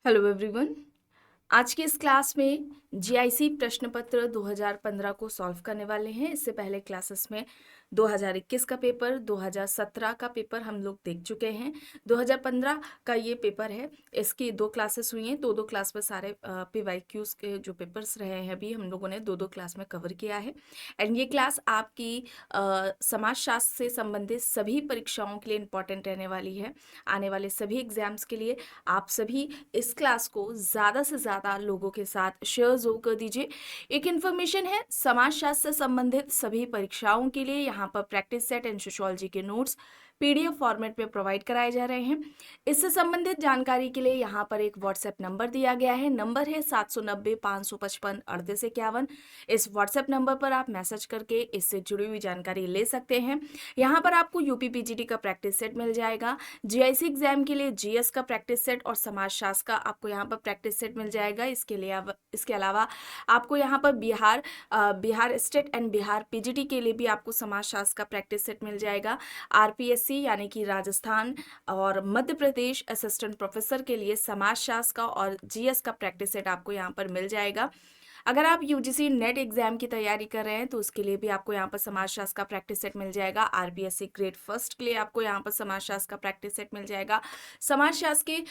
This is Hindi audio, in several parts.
Hello everyone. आज के इस क्लास में जीआईसी प्रश्न पत्र 2015 को सॉल्व करने वाले हैं। इससे पहले क्लासेस में 2021 का पेपर, 2017 का पेपर हम लोग देख चुके हैं। 2015 का ये पेपर है, इसकी दो क्लासेस हुई हैं। दो क्लास में सारे पीवाईक्यूज के जो पेपर्स रहे हैं अभी हम लोगों ने दो क्लास में कवर किया है। एंड ये क्लास आपकी समाजशास्त्र से संबंधित सभी परीक्षाओं के लिए इम्पॉर्टेंट रहने वाली है। आने वाले सभी एग्जाम्स के लिए आप सभी इस क्लास को ज़्यादा से ज़्यादा लोगों के साथ शेयर ज़रूर कर दीजिए। एक इन्फॉर्मेशन है, समाजशास्त्र से संबंधित सभी परीक्षाओं के लिए यहाँ पर प्रैक्टिस सेट एंड सोशियोलॉजी के नोट्स पीडीएफ फॉर्मेट में प्रोवाइड कराए जा रहे हैं। इससे संबंधित जानकारी के लिए यहाँ पर एक व्हाट्सएप नंबर दिया गया है। नंबर है 790-555-3851। इस व्हाट्सएप नंबर पर आप मैसेज करके इससे जुड़ी हुई जानकारी ले सकते हैं। यहाँ पर आपको यूपीपीजीटी का प्रैक्टिस सेट मिल जाएगा। जीआईसी एग्जाम के लिए जीएस का प्रैक्टिस सेट और समाजशास्त्र का आपको यहाँ पर प्रैक्टिस सेट मिल जाएगा। इसके अलावा आपको यहाँ पर Bihar state and Bihar PGT के लिए भी आपको समाजशास्त्र का प्रैक्टिस सेट मिल जाएगा। आरपीएससी यानी कि राजस्थान और मध्य प्रदेश असिस्टेंट प्रोफेसर के लिए समाजशास्त्र का और जीएस का प्रैक्टिस सेट आपको यहाँ पर मिल जाएगा। अगर आप यूजीसी नेट एग्जाम की तैयारी कर रहे हैं तो उसके लिए भी आपको यहाँ पर समाजशास्त्र का प्रैक्टिस सेट मिल जाएगा। आरपीएससी ग्रेड फर्स्ट के लिए आपको यहाँ पर समाजशास्त्र का प्रैक्टिस सेट मिल जाएगा। समाजशास्त्र के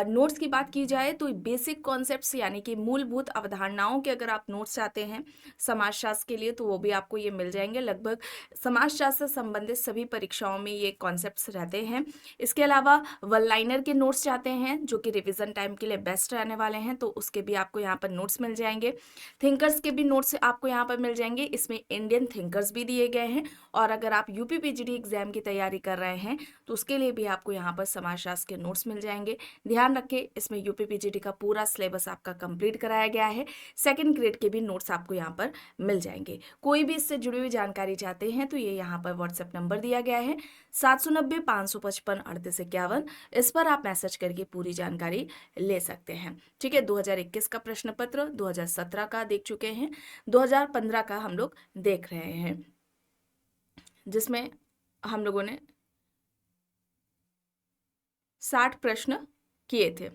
नोट्स की बात की जाए तो बेसिक कॉन्सेप्ट्स यानी कि मूलभूत अवधारणाओं के अगर आप नोट्स चाहते हैं समाजशास्त्र के लिए तो वो भी आपको ये मिल जाएंगे। लगभग समाजशास्त्र से संबंधित सभी परीक्षाओं में ये कॉन्सेप्ट्स रहते हैं। इसके अलावा वन लाइनर के नोट्स चाहते हैं जो कि रिविजन टाइम के लिए बेस्ट रहने वाले हैं तो उसके भी आपको यहाँ पर नोट्स मिल जाएंगे। थिंकर्स के भी नोट्स आपको यहाँ पर मिल जाएंगे। इसमें इंडियन थिंकर्स भी दिए गए हैं और अगर आप यूपीपीजीटी एग्जाम की तैयारी कर रहे हैं तो उसके लिए भी आपको यहाँ पर समाजशास्त्र के नोट्स मिल जाएंगे। ध्यान रखें, इसमें यूपीपीजीटी का पूरा सिलेबस आपका कंप्लीट कराया गया है। सेकंड ग्रेड के भी नोट्स आपको यहाँ पर मिल जाएंगे। कोई भी इससे जुड़ी हुई जानकारी चाहते हैं तो ये यहाँ पर व्हाट्सएप नंबर दिया गया है 790-555-3851। इस पर आप मैसेज करके पूरी जानकारी ले सकते हैं। ठीक है, 2021 का प्रश्न पत्र 2017 का देख चुके हैं, 2015 का हम लोग देख रहे हैं जिसमें हम लोगों ने 60 प्रश्न किए थे।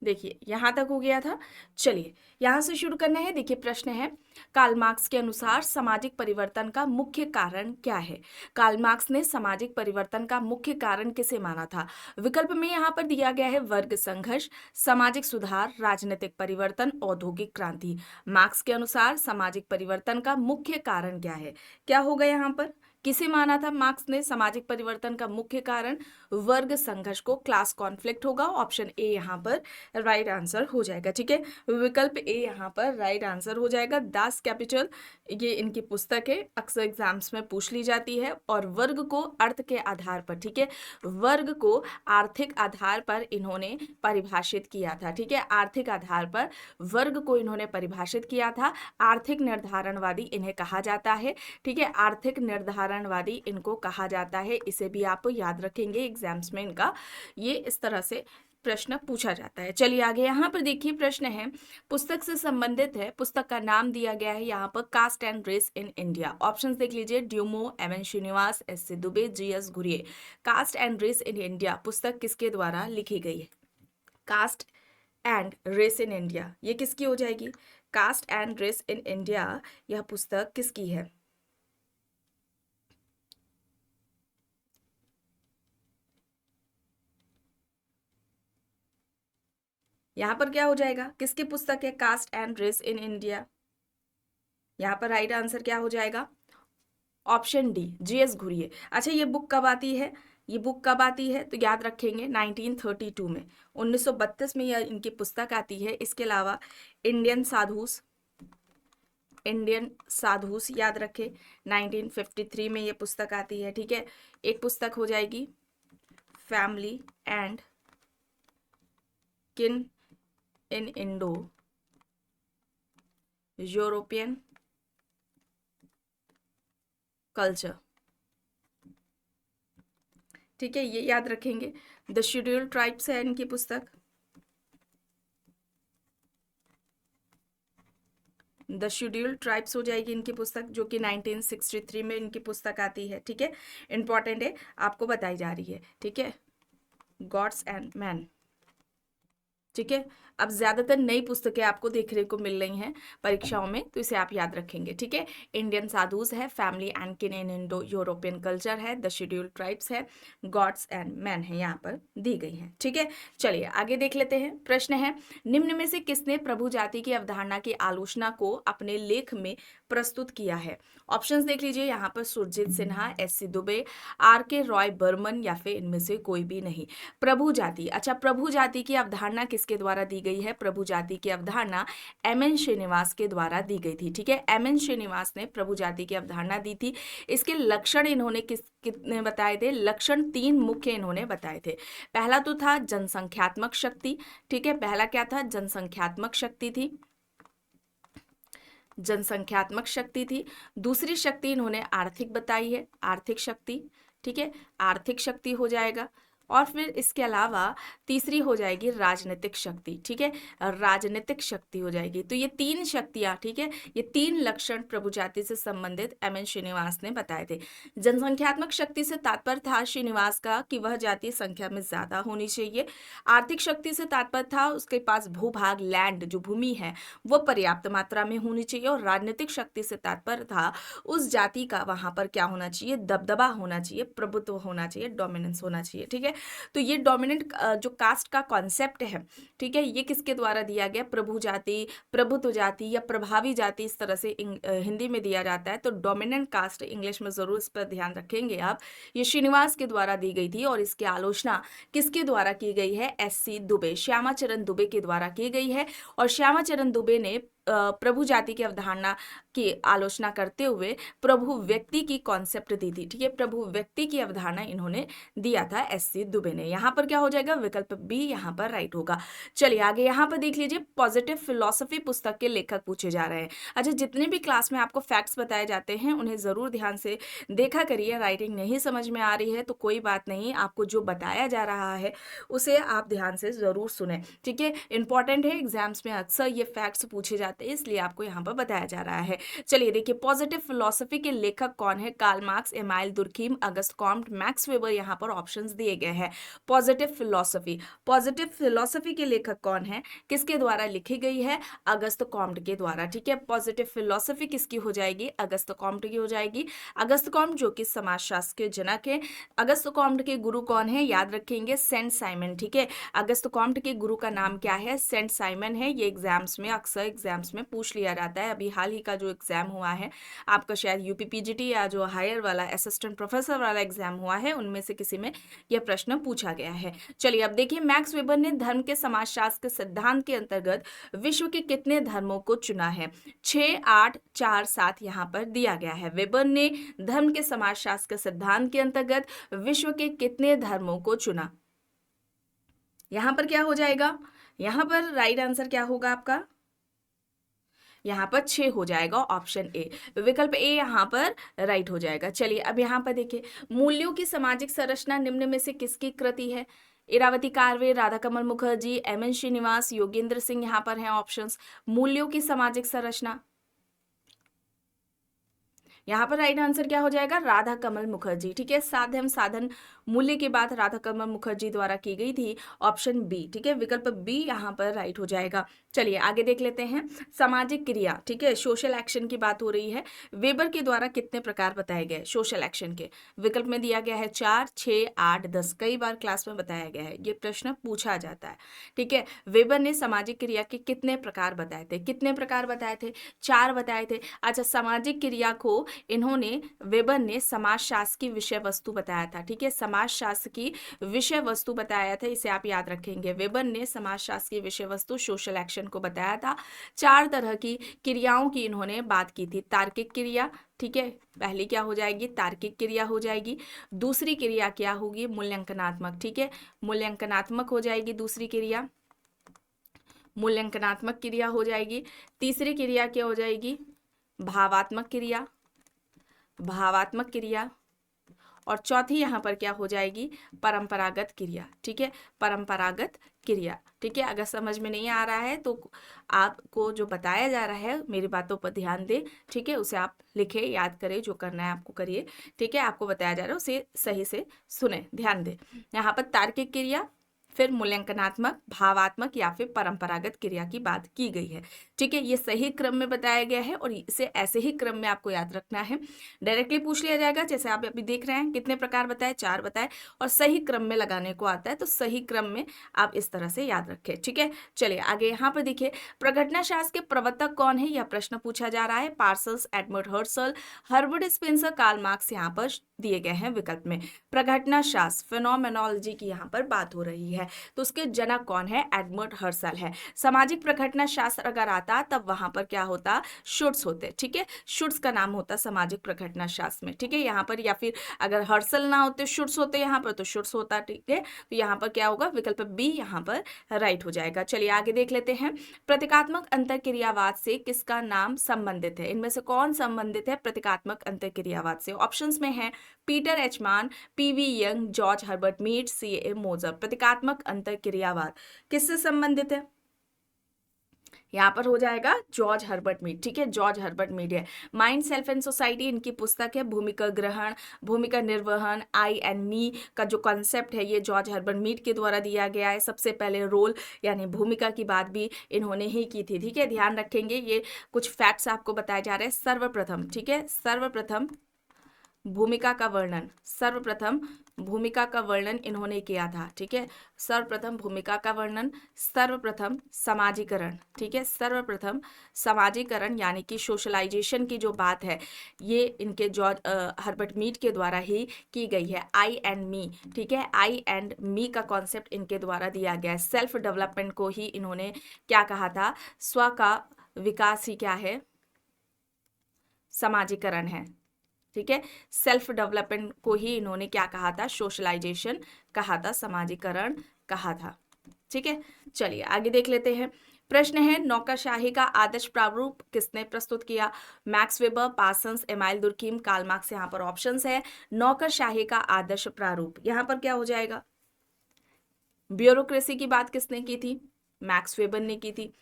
देखिए यहाँ तक हो गया था। चलिए यहाँ से शुरू करना है। देखिए प्रश्न है, कार्ल मार्क्स के अनुसार सामाजिक परिवर्तन का मुख्य कारण क्या है? कार्ल मार्क्स ने सामाजिक परिवर्तन का मुख्य कारण किसे माना था? विकल्प में यहाँ पर दिया गया है वर्ग संघर्ष, सामाजिक सुधार, राजनीतिक परिवर्तन, औद्योगिक क्रांति। मार्क्स के अनुसार सामाजिक परिवर्तन का मुख्य कारण क्या है? क्या होगा यहाँ पर? किसे माना था मार्क्स ने सामाजिक परिवर्तन का मुख्य कारण? वर्ग संघर्ष को। क्लास कॉन्फ्लिक्ट होगा। ऑप्शन ए यहाँ पर राइट आंसर हो जाएगा। ठीक है, विकल्प ए यहाँ पर राइट आंसर हो जाएगा। दास कैपिटल ये इनकी पुस्तक है, अक्सर एग्जाम्स में पूछ ली जाती है। और वर्ग को अर्थ के आधार पर, ठीक है, वर्ग को आर्थिक आधार पर इन्होंने परिभाषित किया था। ठीक है, आर्थिक आधार पर वर्ग को इन्होंने परिभाषित किया था। आर्थिक निर्धारणवादी इन्हें कहा जाता है। ठीक है, आर्थिक निर्धारणवादी इनको कहा जाता है। इसे भी आप याद रखेंगे, एग्जाम्स में इनका ये इस तरह से प्रश्न पूछा जाता है। चलिए आगे यहाँ पर देखिए प्रश्न है, पुस्तक से संबंधित है। पुस्तक का नाम दिया गया है यहाँ पर caste and race in India. Options देख लीजिए, Dumont, M N Srinivas, S C. Dube, G S. Ghurye. Caste and race in India पुस्तक किसके द्वारा लिखी गई है? Caste and race in India ये किसकी हो जाएगी? Caste and race in India यह पुस्तक किसकी है? यहाँ पर क्या हो जाएगा? किसकी पुस्तक है caste and race in India? यहाँ पर राइट आंसर क्या हो जाएगा? Option D, G S. घुरिये। अच्छा, ये बुक कब आती है? ये बुक कब आती है तो याद रखेंगे 1932 में, 1932 में यह इनकी पुस्तक आती है। इसके अलावा इंडियन साधुस, इंडियन साधुस याद रखें 1953 में ये पुस्तक आती है। ठीक है, एक पुस्तक हो जाएगी फैमिली एंड किन इन इंडो यूरोपियन कल्चर। ठीक है, ये याद रखेंगे। द शेड्यूल्ड ट्राइब्स है इनकी पुस्तक। द शेड्यूल्ड ट्राइब्स हो जाएगी इनकी पुस्तक, जो कि 1963 में इनकी पुस्तक आती है। ठीक है, इंपॉर्टेंट है, आपको बताई जा रही है। ठीक है, गॉड्स एंड मैन। ठीक है, अब ज्यादातर नई पुस्तकें आपको देखने को मिल रही हैं परीक्षाओं में, तो इसे आप याद रखेंगे। ठीक है, इंडियन साधुज है, फैमिली एंड किन इन इंडो यूरोपियन कल्चर है, द शेड्यूल्ड ट्राइब्स है, गॉड्स एंड मैन है, यहाँ पर दी गई है। ठीक है, चलिए आगे देख लेते हैं। प्रश्न है, निम्न में से किसने प्रभु जाति की अवधारणा की आलोचना को अपने लेख में प्रस्तुत किया है? ऑप्शंस देख लीजिए यहाँ पर, सुरजीत सिन्हा, एस.सी. दुबे, आर.के. रॉय बर्मन, या फिर इनमें से कोई भी नहीं। प्रभु जाति, अच्छा, प्रभु जाति की अवधारणा किसके द्वारा दी गई है? प्रभु जाति की अवधारणा एम.एन. श्रीनिवास के द्वारा दी गई थी। ठीक है, एम.एन. श्रीनिवास ने प्रभु जाति की अवधारणा दी थी। इसके लक्षण इन्होंने कितने बताए थे? लक्षण 3 मुख्य इन्होंने बताए थे। पहला तो था जनसंख्यात्मक शक्ति। ठीक है, पहला क्या था? जनसंख्यात्मक शक्ति थी, जनसंख्यात्मक शक्ति थी। दूसरी शक्ति इन्होंने आर्थिक बताई है, आर्थिक शक्ति। ठीक है, आर्थिक शक्ति हो जाएगा। और फिर इसके अलावा तीसरी हो जाएगी राजनीतिक शक्ति। ठीक है, राजनीतिक शक्ति हो जाएगी। तो ये 3 शक्तियां, ठीक है, ये 3 लक्षण प्रभु जाति से संबंधित एम.एन. श्रीनिवास ने बताए थे। जनसंख्यात्मक शक्ति से तात्पर्य था श्रीनिवास का कि वह जाति संख्या में ज्यादा होनी चाहिए। आर्थिक शक्ति से तात्पर्य था उसके पास भूभाग, लैंड, जो भूमि है वो पर्याप्त मात्रा में होनी चाहिए। और राजनीतिक शक्ति से तात्पर्य था उस जाति का वहां पर क्या होना चाहिए? दबदबा होना चाहिए, प्रभुत्व होना चाहिए, डोमिनेंस होना चाहिए। ठीक है, तो ये डोमिनेंट जो कास्ट का कॉन्सेप्ट है, ठीक है, ये किसके द्वारा दिया गया? प्रभु जाति, प्रभुत्व जाति या प्रभावी जाति, इस तरह से हिंदी में दिया जाता है। तो डोमिनेंट कास्ट इंग्लिश में जरूर इस पर ध्यान रखेंगे आप। ये श्रीनिवास के द्वारा दी गई थी। और इसकी आलोचना किसके द्वारा की गई है? एस.सी. दुबे, श्यामाचरण दुबे के द्वारा की गई है। और श्यामाचरण दुबे ने प्रभु जाति की अवधारणा की आलोचना करते हुए प्रभु व्यक्ति की कॉन्सेप्ट दी थी। ठीक है, प्रभु व्यक्ति की अवधारणा इन्होंने दिया था एस.सी. दुबे ने। यहाँ पर क्या हो जाएगा? विकल्प बी यहाँ पर राइट होगा। चलिए आगे यहाँ पर देख लीजिए, पॉजिटिव फिलॉसफी पुस्तक के लेखक पूछे जा रहे हैं। अच्छा, जितने भी क्लास में आपको फैक्ट्स बताए जाते हैं उन्हें जरूर ध्यान से देखा करिए। राइटिंग नहीं समझ में आ रही है तो कोई बात नहीं, आपको जो बताया जा रहा है उसे आप ध्यान से जरूर सुने। ठीक है, इंपॉर्टेंट है, एग्जाम्स में अक्सर ये फैक्ट्स पूछे जाते हैं, इसलिए आपको यहाँ पर बताया जा रहा है। चलिए देखिए, पॉजिटिव फिलॉसफी के लेखक कौन है? Karl Marx, amyl Durkheim, Auguste Comte, max weber, यहाँ पर ऑप्शंस दिए गए हैं। पॉजिटिव फिलॉसफी, पॉजिटिव फिलॉसफी के लेखक कौन है? किसके द्वारा लिखी गई है? अगस्त कॉम्ट के द्वारा। ठीक है, पॉजिटिव फिलॉसफी किसकी हो जाएगी? अगस्त कॉम्ट की हो जाएगी। अगस्त कॉम्ट जो कि समाजशास्त्र के जनक है। अगस्त कॉम्ट के गुरु कौन है? याद रखेंगे, सेंट साइमन। ठीक है, अगस्त कॉम्ट के गुरु का नाम क्या है? सेंट साइमन है। ये एग्जाम्स में अक्सर एग्जाम्स में पूछ लिया जाता है। अभी हाल ही का जो एग्जाम हुआ है आपका, शायद यूपीपीजीटी या जो हायर वाला असिस्टेंट प्रोफेसर वाला एग्जाम हुआ है, उनमें से किसी में यह प्रश्न पूछा गया है। चलिए अब देखिए, मैक्स वेबर ने धर्म के समाजशास्त्र के सिद्धांत के अंतर्गत विश्व के कितने धर्मों को चुना है? 6, 8, 4, 7 यहाँ पर दिया गया है। वेबर ने धर्म के समाजशास्त्र के सिद्धांत के अंतर्गत विश्व के कितने धर्मों को चुना? यहाँ पर क्या हो जाएगा? यहाँ पर राइट आंसर क्या होगा आपका? यहाँ पर 6 हो जाएगा, ऑप्शन ए, विकल्प ए यहाँ पर राइट हो जाएगा। चलिए अब यहाँ पर देखिए, मूल्यों की सामाजिक संरचना निम्न में से किसकी कृति है? इरावती कार्वे, राधाकमल मुखर्जी, एम.एन. श्रीनिवास, योगेंद्र सिंह, यहाँ पर हैं ऑप्शंस। मूल्यों की सामाजिक संरचना, यहाँ पर राइट आंसर क्या हो जाएगा? राधा कमल मुखर्जी। ठीक है, साधन साधन मूल्य की बात राधा कमल मुखर्जी द्वारा की गई थी, ऑप्शन बी। ठीक है, विकल्प बी यहाँ पर राइट हो जाएगा। चलिए आगे देख लेते हैं, सामाजिक क्रिया। ठीक है, सोशल एक्शन की बात हो रही है। वेबर के द्वारा कितने प्रकार बताए गए सोशल एक्शन के? विकल्प में दिया गया है 4, 6, 8, 10। कई बार क्लास में बताया गया है, ये प्रश्न पूछा जाता है। ठीक है, वेबर ने सामाजिक क्रिया के कितने प्रकार बताए थे? कितने प्रकार बताए थे? 4 बताए थे। अच्छा, सामाजिक क्रिया को इन्होंने, वेबर ने समाजशास्त्र की विषय वस्तु बताया था। ठीक है, समाजशास्त्र की विषय वस्तु बताया था, इसे आप याद रखेंगे। वेबर ने समाजशास्त्र की विषय वस्तु सोशल एक्शन को बताया था। 4 तरह की क्रियाओं की इन्होंने बात की थी। तार्किक क्रिया, ठीक है, पहली क्या हो जाएगी? तार्किक क्रिया हो जाएगी। दूसरी क्रिया क्या होगी? मूल्यांकनात्मक। ठीक है, मूल्यांकनात्मक हो जाएगी दूसरी क्रिया, मूल्यांकनात्मक क्रिया हो जाएगी। तीसरी क्रिया क्या हो जाएगी? भावात्मक क्रिया, भावात्मक क्रिया। और चौथी यहाँ पर क्या हो जाएगी, परंपरागत क्रिया। ठीक है, परंपरागत क्रिया। ठीक है, अगर समझ में नहीं आ रहा है तो आपको जो बताया जा रहा है मेरी बातों पर ध्यान दें। ठीक है, उसे आप लिखें, याद करें, जो करना है आपको करिए। ठीक है, आपको बताया जा रहा है उसे सही से सुने, ध्यान दें। यहाँ पर तार्किक क्रिया, फिर मूल्यांकनात्मक, भावात्मक या फिर परंपरागत क्रिया की बात की गई है। ठीक है, ये सही क्रम में बताया गया है और इसे ऐसे ही क्रम में आपको याद रखना है। डायरेक्टली पूछ लिया जाएगा, जैसे आप अभी देख रहे हैं कितने प्रकार बताए, 4 बताए, और सही क्रम में लगाने को आता है, तो सही क्रम में आप इस तरह से याद रखें। ठीक है, चलिए आगे यहाँ पर देखिए, प्रघटना शास्त्र के प्रवर्तक कौन है, यह प्रश्न पूछा जा रहा है। Parsons, Edmund Husserl, Herbert Spencer, Karl Marx यहाँ पर दिए गए हैं विकल्प में। प्रघटना शास्त्र, फिनोमेनोलॉजी की यहाँ पर बात हो रही है, तो उसके जनक कौन है, एडमंड हर्सल है। सामाजिक प्रघटना शास्त्र अगर आता तब वहां पर क्या होता, शुट्स होते। ठीक है, शुट्स का नाम होता सामाजिक प्रघटना शास्त्र में। ठीक है, यहाँ पर या फिर अगर हर्सल ना होते शुट्स होते यहाँ पर, तो शुट्स होता। ठीक है, तो यहाँ पर क्या होगा, विकल्प बी यहाँ पर राइट हो जाएगा। चलिए आगे देख लेते हैं, प्रतीकात्मक अंतरक्रियावाद से किसका नाम संबंधित है, इनमें से कौन संबंधित है प्रतीकात्मक अंतरक्रियावाद से। ऑप्शंस में है Peter H Mann, PV Young, George Herbert Mead, CA. Moser. प्रतीकात्मक अंतरक्रियावाद किससे संबंधित है, यहाँ पर हो जाएगा जॉर्ज हर्बर्ट मीड। ठीक है, जॉर्ज हर्बर्ट मीड है। माइंड, सेल्फ एंड सोसाइटी इनकी पुस्तक है। भूमिका ग्रहण, भूमिका निर्वहन, आई एंड मी का जो कॉन्सेप्ट है ये जॉर्ज हर्बर्ट मीड के द्वारा दिया गया है। सबसे पहले रोल यानी भूमिका की बात भी इन्होंने ही की थी। ठीक है, ध्यान रखेंगे, ये कुछ फैक्ट्स आपको बताए जा रहे हैं। सर्वप्रथम, ठीक है, सर्वप्रथम भूमिका का वर्णन, सर्वप्रथम भूमिका का वर्णन इन्होंने किया था। ठीक है, सर्वप्रथम भूमिका का वर्णन, सर्वप्रथम समाजीकरण। ठीक है, सर्वप्रथम समाजीकरण यानी कि सोशलाइजेशन की जो बात है ये इनके जॉर्ज हर्बर्ट मीड के द्वारा ही की गई है। आई एंड मी, ठीक है, आई एंड मी का कॉन्सेप्ट इनके द्वारा दिया गया है। सेल्फ डेवलपमेंट को ही इन्होंने क्या कहा था, स्व का विकास ही क्या है, समाजीकरण है। ठीक है, सेल्फ डेवलपमेंट को ही इन्होंने क्या कहा था, सोशलाइजेशन कहा था, समाजीकरण कहा था। ठीक है, चलिए आगे देख लेते हैं। प्रश्न है, नौकरशाही का आदर्श प्रारूप किसने प्रस्तुत किया, Max Weber, Parsons, Emile Durkheim, Karl Marx. यहाँ पर ऑप्शंस है नौकरशाही का आदर्श प्रारूप, यहाँ पर क्या हो जाएगा, ब्यूरोक्रेसी की बात किसने की थी, मैक्स वेबर ने की थी।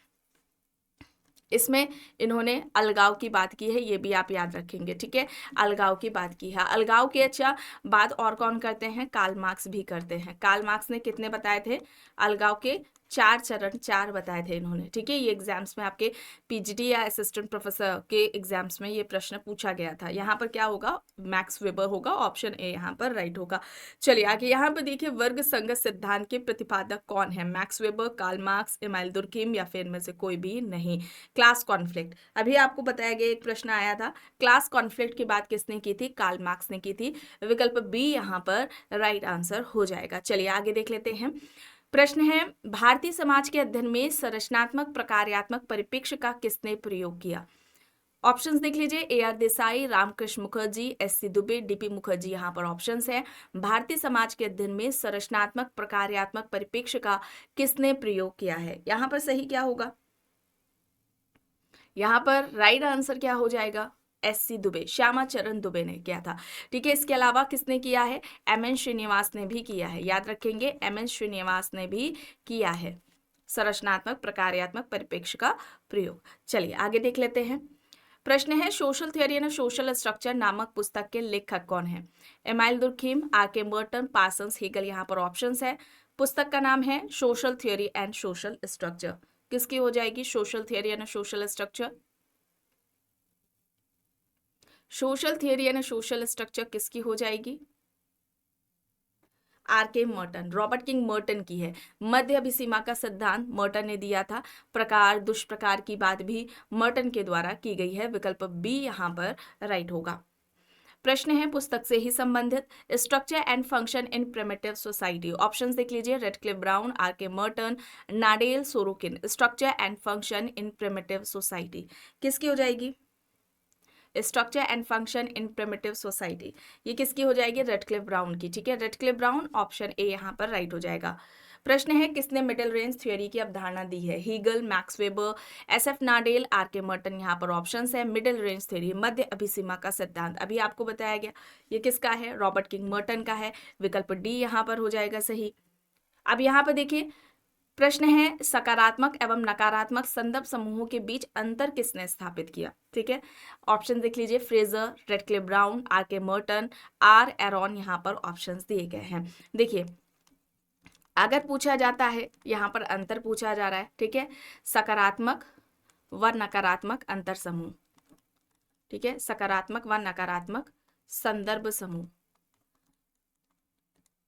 इसमें इन्होंने अलगाव की बात की है, ये भी आप याद रखेंगे। ठीक है, अलगाव की बात की है। अलगाव की अच्छा बात और कौन करते हैं, कार्ल मार्क्स भी करते हैं। कार्ल मार्क्स ने कितने बताए थे, अलगाव के 4 चरण, 4 बताए थे इन्होंने। ठीक है, ये एग्जाम्स में आपके पीजीटी या असिस्टेंट प्रोफेसर के एग्जाम्स में ये प्रश्न पूछा गया था। यहाँ पर क्या होगा, मैक्स वेबर होगा, ऑप्शन ए यहाँ पर राइट होगा। चलिए आगे यहाँ पर देखिए, वर्ग संगत सिद्धांत के प्रतिपादक कौन है, Max Weber, Karl Marx, Emile Durkheim या फिर इनमें से कोई भी नहीं। क्लास कॉन्फ्लिक्ट, अभी आपको बताया गया, एक प्रश्न आया था, क्लास कॉन्फ्लिक्ट की बात किसने की थी, कार्ल मार्क्स ने की थी। विकल्प बी यहाँ पर राइट आंसर हो जाएगा। चलिए आगे देख लेते हैं। प्रश्न है, भारतीय समाज के अध्ययन में संरचनात्मक प्रकार्यात्मक परिप्रेक्ष्य का किसने प्रयोग किया। ऑप्शंस देख लीजिए, AR. Desai, Ramkrishna Mukherjee, SC. Dube, DP. Mukherjee. यहाँ पर ऑप्शंस है भारतीय समाज के अध्ययन में संरचनात्मक प्रकार्यात्मक परिप्रेक्ष्य का किसने प्रयोग किया है। यहाँ पर सही क्या होगा, यहाँ पर राइट आंसर क्या हो जाएगा, एस.सी. दुबे, श्यामा चरण दुबे ने किया था। ठीक है, इसके अलावा किसने किया है, एम.एन. श्रीनिवास ने भी किया है। याद रखेंगे, एम.एन. श्रीनिवास ने भी किया है संरचनात्मक प्रकार्यात्मक परिप्रेक्ष्य का प्रयोग। चलिए आगे देख लेते हैं। प्रश्न है, social theory and social structure नामक पुस्तक के लेखक कौन है, Emile Durkheim, RK. Merton, Parsons, Hegel. यहाँ पर ऑप्शंस है, पुस्तक का नाम है social theory and social structure. किसकी हो जाएगी, social theory and social structure, social theory and social structure किसकी हो जाएगी, RK. Merton, Robert King Merton की है। मध्य अभिसीमा का सिद्धांत मर्टन ने दिया था। प्रकार दुष्प्रकार की बात भी मर्टन के द्वारा की गई है। विकल्प बी यहाँ पर राइट होगा। प्रश्न है पुस्तक से ही संबंधित, structure and function in primitive society. Options देख लीजिए, Radcliffe Brown, R K. Merton, Nadel, Sorokin. Structure and function in primitive society किसकी हो जाएगी, structure and function in primitive society, ये किसकी हो जाएगी, रेडक्लिफ ब्राउन की। ठीक है, रेडक्लिफ ब्राउन, ऑप्शन ए यहाँ पर राइट हो जाएगा। प्रश्न है किसने मिडिल रेंज थ्योरी की अवधारणा दी है? Hegel, Max Weber, SF Nadel, RK Merton. यहाँ पर ऑप्शंस है मिडिल रेंज थ्योरी, मध्य अभिसीमा का सिद्धांत, अभी आपको बताया गया। ये किसका है? रॉबर्ट किंग मर्टन का है। विकल्प डी यहाँ पर हो जाएगा सही। अब यहाँ पर देखिए प्रश्न है सकारात्मक एवं नकारात्मक संदर्भ समूहों के बीच अंतर किसने स्थापित किया? ठीक है, ऑप्शन देख लीजिए, Frazer, Radcliffe Brown, RK Merton, R Aron. यहाँ पर ऑप्शंस दिए गए हैं। देखिए अगर पूछा जाता है, यहाँ पर अंतर पूछा जा रहा है, ठीक है, सकारात्मक व नकारात्मक अंतर समूह, ठीक है, सकारात्मक व नकारात्मक संदर्भ समूह,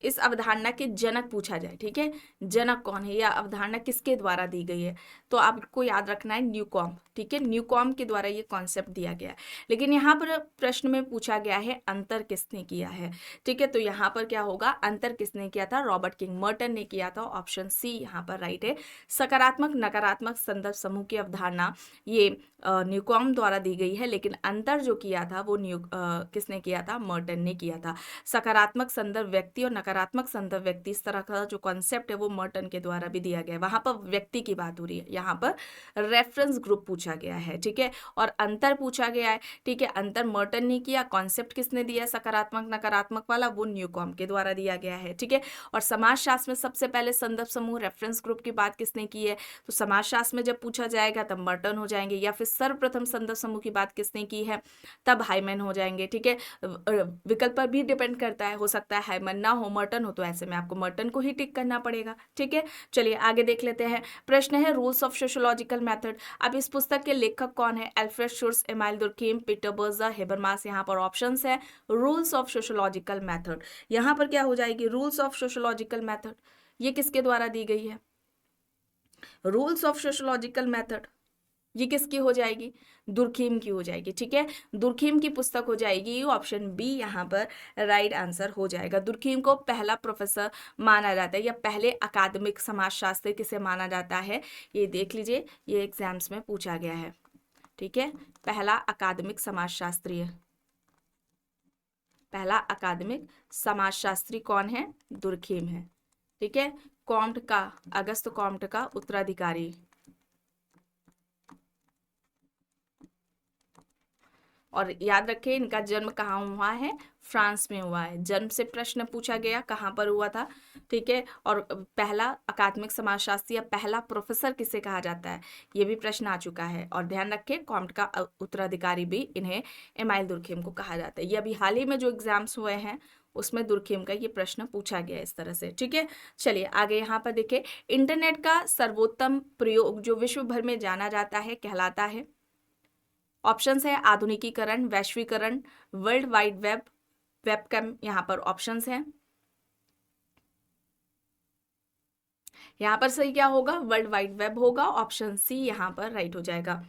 इस अवधारणा के जनक पूछा जाए, ठीक है, जनक कौन है, या अवधारणा किसके द्वारा दी गई है, तो आपको याद रखना है न्यूकॉम्ब, ठीक है, न्यूकॉम्ब के द्वारा ये कॉन्सेप्ट दिया गया है। लेकिन यहाँ पर प्रश्न में पूछा गया है अंतर किसने किया है, ठीक है, तो यहाँ पर क्या होगा, अंतर किसने किया था? रॉबर्ट किंग मर्टन ने किया था। ऑप्शन सी यहाँ पर राइट है। सकारात्मक नकारात्मक संदर्भ समूह की अवधारणा ये न्यूकॉम्ब द्वारा दी गई है, लेकिन अंतर जो किया था वो किसने किया था? मर्टन ने किया था। सकारात्मक संदर्भ व्यक्ति और नकारात्मक संदर्भ व्यक्ति, इस तरह का जो कॉन्सेप्ट है वो मर्टन के द्वारा भी दिया गया है। वहां पर व्यक्ति की बात हो रही है, यहाँ पर रेफरेंस ग्रुप पूछा गया है, ठीक है, और अंतर पूछा गया है, ठीक है, अंतर मर्टन ने किया, कॉन्सेप्ट किसने दिया सकारात्मक नकारात्मक वाला? वो न्यूकॉम्ब के द्वारा दिया गया है, ठीक है। और समाजशास्त्र में सबसे पहले संदर्भ समूह रेफरेंस ग्रुप की बात किसने की है? तो समाजशास्त्र में जब पूछा जाएगा तब मर्टन हो जाएंगे, या फिर सर्वप्रथम संदर्भ समूह की बात किसने की है? तब हाइमन हो जाएंगे, ठीक है। विकल्प पर भी डिपेंड करता है, हो सकता है हाइमन ना हो, मर्टन हो, तो ऐसे में आपको मर्टन को ही टिक करना पड़ेगा, ठीक है। चलिए आगे देख लेते हैं। प्रश्न है रूल्स ऑफ सोशियोलॉजिकल मेथड। अब इस पुस्तक के लेखक कौन है? Alfred Schutz, Emile Durkheim, Peter Berger, Habermas. यहाँ पर ऑप्शंस है रूल्स ऑफ सोशियोलॉजिकल मेथड। यहाँ पर क्या हो जाएगी? रूल्स ऑफ सोशियोलॉजिकल मेथड, ये किसके द्वारा दी गई है? रूल्स ऑफ सोशियोलॉजिकल मेथड ये किसकी हो जाएगी? दुर्खीम की हो जाएगी, ठीक है, दुर्खीम की पुस्तक हो जाएगी। ऑप्शन बी यहाँ पर राइट आंसर हो जाएगा। दुर्खीम को पहला प्रोफेसर माना जाता है, या पहले अकादमिक समाजशास्त्री किसे माना जाता है? ये देख लीजिए, ये एग्जाम्स में पूछा गया है, ठीक है, पहला अकादमिक समाजशास्त्री, पहला अकादमिक समाजशास्त्री कौन है? दुर्खीम है, ठीक है। कॉम्ट का, अगस्त कॉम्ट का उत्तराधिकारी, और याद रखें इनका जन्म कहाँ हुआ है? फ्रांस में हुआ है। जन्म से प्रश्न पूछा गया, कहाँ पर हुआ था, ठीक है, और पहला अकादमिक समाजशास्त्री या पहला प्रोफेसर किसे कहा जाता है, ये भी प्रश्न आ चुका है। और ध्यान रखें कॉम्ट का उत्तराधिकारी भी इन्हें एमाइल दुर्खीम को कहा जाता है। ये अभी हाल ही में जो एग्जाम्स हुए हैं उसमें दुर्खीम का ये प्रश्न पूछा गया इस तरह से, ठीक है। चलिए आगे यहाँ पर देखिए, इंटरनेट का सर्वोत्तम प्रयोग जो विश्व भर में जाना जाता है कहलाता है? ऑप्शंस है आधुनिकीकरण, वैश्वीकरण, वर्ल्ड वाइड वेब, वेबकैम। यहाँ पर ऑप्शंस हैं, यहाँ पर सही क्या होगा? वर्ल्ड वाइड वेब होगा। ऑप्शन सी यहाँ पर राइट हो जाएगा।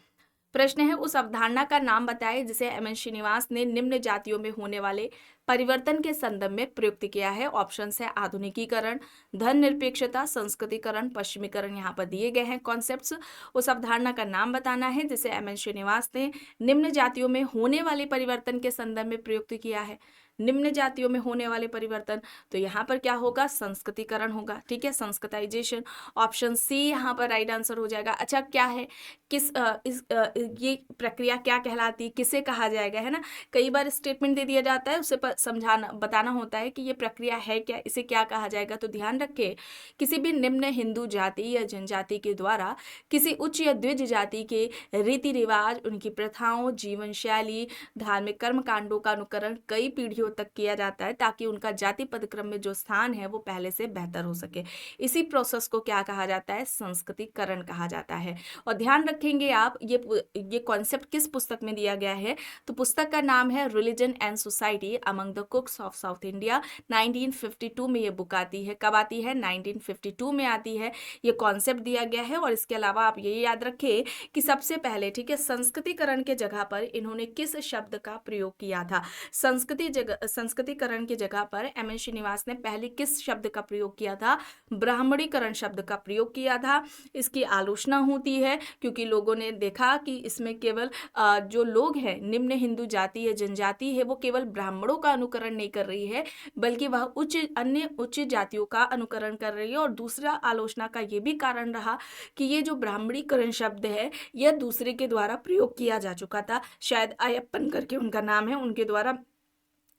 प्रश्न है उस अवधारणा का नाम बताएं जिसे एम.एन. श्रीनिवास ने निम्न जातियों में होने वाले परिवर्तन के संदर्भ में प्रयुक्त किया है। ऑप्शंस है आधुनिकीकरण, धन निरपेक्षता, संस्कृतिकरण, पश्चिमीकरण। यहाँ पर दिए गए हैं कॉन्सेप्ट्स। उस अवधारणा का नाम बताना है जिसे एम.एन. श्रीनिवास ने निम्न जातियों में होने वाले परिवर्तन के संदर्भ में प्रयुक्त किया है। निम्न जातियों में होने वाले परिवर्तन, तो यहाँ पर क्या होगा? संस्कृतिकरण होगा, ठीक है, संस्कृताइजेशन। ऑप्शन सी यहाँ पर राइट आंसर हो जाएगा। अच्छा क्या है, ये प्रक्रिया क्या कहलाती है, किसे कहा जाएगा, है ना। कई बार स्टेटमेंट दे दिया जाता है, उसे समझाना बताना होता है कि ये प्रक्रिया है क्या, इसे क्या कहा जाएगा। तो ध्यान रखें, किसी भी निम्न हिंदू जाति या जनजाति के द्वारा किसी उच्च या द्विज जाति के रीति रिवाज, उनकी प्रथाओं, जीवन शैली, धार्मिक कर्म कांडों का अनुकरण कई पीढ़ियों तक किया जाता है, ताकि उनका जाति पदक्रम में जो स्थान है वो पहले से बेहतर हो सके। इसी प्रोसेस को क्या कहा जाता है? संस्कृतिकरण कहा जाता है। और ध्यान रखेंगे आप, ये कॉन्सेप्ट किस पुस्तक में दिया गया है? तो पुस्तक का नाम है religion and society among the कुक्स of south India. 1952 में ये बुक आती है। कब आती है? 1952 में आती है। ये कॉन्सेप्ट दिया गया है। और इसके अलावा आप ये याद रखें कि सबसे पहले, ठीक है, संस्कृतिकरण के जगह पर इन्होंने किस शब्द का प्रयोग किया था? संस्कृति संस्कृतिकरण की जगह पर एम.एन. श्रीनिवास ने पहले किस शब्द का प्रयोग किया था? ब्राह्मणीकरण शब्द का प्रयोग किया था। इसकी आलोचना होती है क्योंकि लोगों ने देखा कि इसमें केवल जो लोग हैं, निम्न हिंदू जाति है, जनजाति है, वो केवल ब्राह्मणों का अनुकरण नहीं कर रही है, बल्कि वह अन्य उच्च जातियों का अनुकरण कर रही है। और दूसरा आलोचना का ये भी कारण रहा कि ये जो ब्राह्मणीकरण शब्द है, यह दूसरे के द्वारा प्रयोग किया जा चुका था। शायद अयप्पन करके उनका नाम है, उनके द्वारा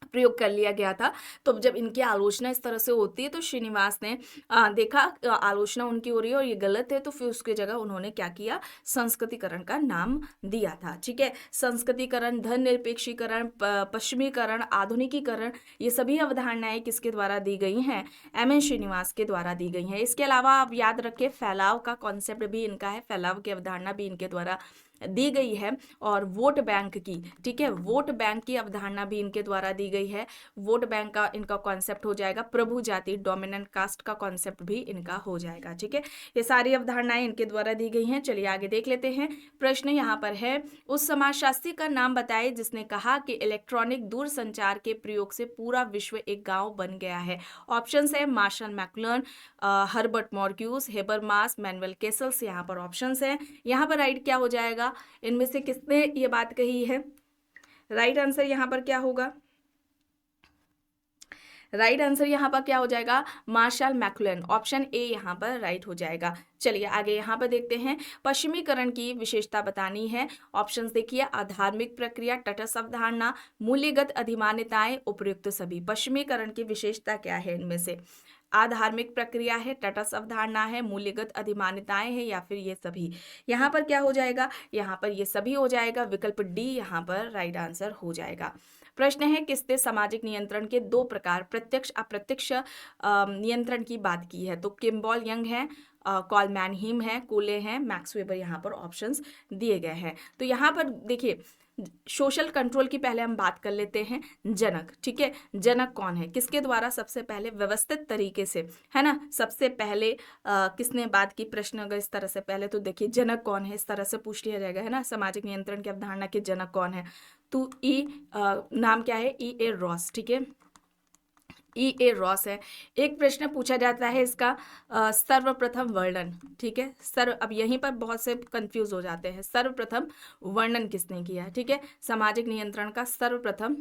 प्रयोग कर लिया गया था। तो जब इनकी आलोचना इस तरह से होती है तो श्रीनिवास ने देखा आलोचना उनकी हो रही है और ये गलत है, तो फिर उसकी जगह उन्होंने क्या किया? संस्कृतिकरण का नाम दिया था। ठीक है, संस्कृतिकरण, धर्मनिरपेक्षीकरण, पश्चिमीकरण, आधुनिकीकरण, ये सभी अवधारणाएं किसके द्वारा दी गई हैं? एम.एन. श्रीनिवास के द्वारा दी गई हैं। इसके अलावा आप याद रखें, फैलाव का कॉन्सेप्ट भी इनका है, फैलाव की अवधारणा भी इनके द्वारा दी गई है। और वोट बैंक की, ठीक है, वोट बैंक की अवधारणा भी इनके द्वारा दी गई है। वोट बैंक का इनका कॉन्सेप्ट हो जाएगा प्रभु जाति, डोमिनेंट कास्ट का कॉन्सेप्ट भी इनका हो जाएगा। ठीक है, ये सारी अवधारणाएं इनके द्वारा दी गई हैं। चलिए आगे देख लेते हैं। प्रश्न यहाँ पर है, उस समाजशास्त्री का नाम बताइए जिसने कहा कि इलेक्ट्रॉनिक दूरसंचार के प्रयोग से पूरा विश्व एक गांव बन गया है। ऑप्शंस है Marshall McLuhan, Herbert Marcuse, Habermas, Manuel Castells. यहाँ पर ऑप्शंस है। यहाँ पर राइट क्या हो जाएगा? इनमें से किसने ये बात कही है? राइट आंसर यहाँ पर क्या होगा? राइट आंसर यहाँ पर क्या हो जाएगा? मार्शल मैकलुहान, ऑप्शन ए यहाँ पर राइट हो जाएगा। चलिए आगे यहाँ पर देखते हैं। पश्चिमीकरण की विशेषता बतानी है। ऑप्शंस देखिए, अधार्मिक प्रक्रिया, तटस्थ अवधारणा, मूल्यगत अधिमान्यताएं, उपयुक्त सभी। पश्चिमीकरण की विशेषता क्या है? इनमें से आधार्मिक प्रक्रिया है, तटस्थ अवधारणा है, मूल्यगत अधिमान्यताएं हैं, या फिर ये सभी। यहाँ पर क्या हो जाएगा? यहाँ पर ये सभी हो जाएगा। विकल्प डी यहाँ पर राइट आंसर हो जाएगा। प्रश्न है, किसने सामाजिक नियंत्रण के दो प्रकार, प्रत्यक्ष अप्रत्यक्ष नियंत्रण की बात की है? तो किम्बॉल यंग है, कॉल मैनहीम है, कूले हैं, मैक्स वेबर। यहाँ पर ऑप्शंस दिए गए हैं। तो यहाँ पर देखिए, सोशल कंट्रोल की पहले हम बात कर लेते हैं। जनक, ठीक है, जनक कौन है? किसके द्वारा सबसे पहले व्यवस्थित तरीके से, है ना, सबसे पहले किसने बात की? प्रश्न अगर इस तरह से पहले, तो देखिए जनक कौन है, इस तरह से पूछ लिया जाएगा, है ना, सामाजिक नियंत्रण की अवधारणा के जनक कौन है? तो नाम क्या है? E.A. रॉस। ठीक है, E.A. रॉस है। एक प्रश्न पूछा जाता है इसका, सर्वप्रथम वर्णन। ठीक है, अब यहीं पर बहुत से कंफ्यूज हो जाते हैं। सर्वप्रथम वर्णन किसने किया? ठीक है, सामाजिक नियंत्रण का सर्वप्रथम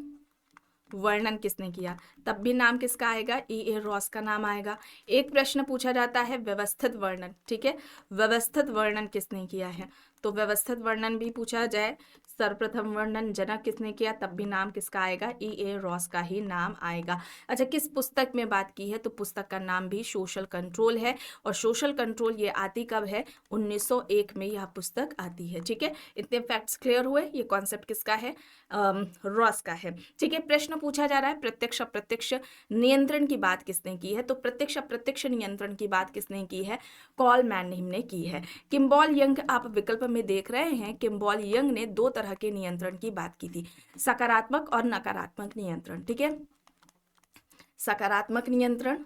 वर्णन किसने किया? तब भी नाम किसका आएगा? E.A. रॉस का नाम आएगा। एक प्रश्न पूछा जाता है व्यवस्थित वर्णन। ठीक है, व्यवस्थित वर्णन किसने किया है? तो व्यवस्थित वर्णन भी पूछा जाए, सर्वप्रथम वर्णन जनक किसने किया, तब भी नाम किसका आएगा? E.A. रॉस का ही नाम आएगा। अच्छा, किस पुस्तक में बात की है? तो पुस्तक का नाम भी सोशल कंट्रोल है। और सोशल कंट्रोल ये आती कब है? 1901 में यह पुस्तक आती है। ठीक है, इतने फैक्ट्स क्लियर हुए। ये कॉन्सेप्ट किसका है? रॉस का है। ठीक है, प्रश्न पूछा जा रहा है प्रत्यक्ष अप्रत्यक्ष नियंत्रण की बात किसने की है? तो प्रत्यक्ष अप्रत्यक्ष नियंत्रण की बात किसने की है? कॉल मैनहीम ने की है। किम्बॉल यंग आप विकल्प में देख रहे हैं, किम्बॉल यंग ने दो तरह के नियंत्रण की बात की थी, सकारात्मक और नकारात्मक नियंत्रण। ठीक है, सकारात्मक नियंत्रण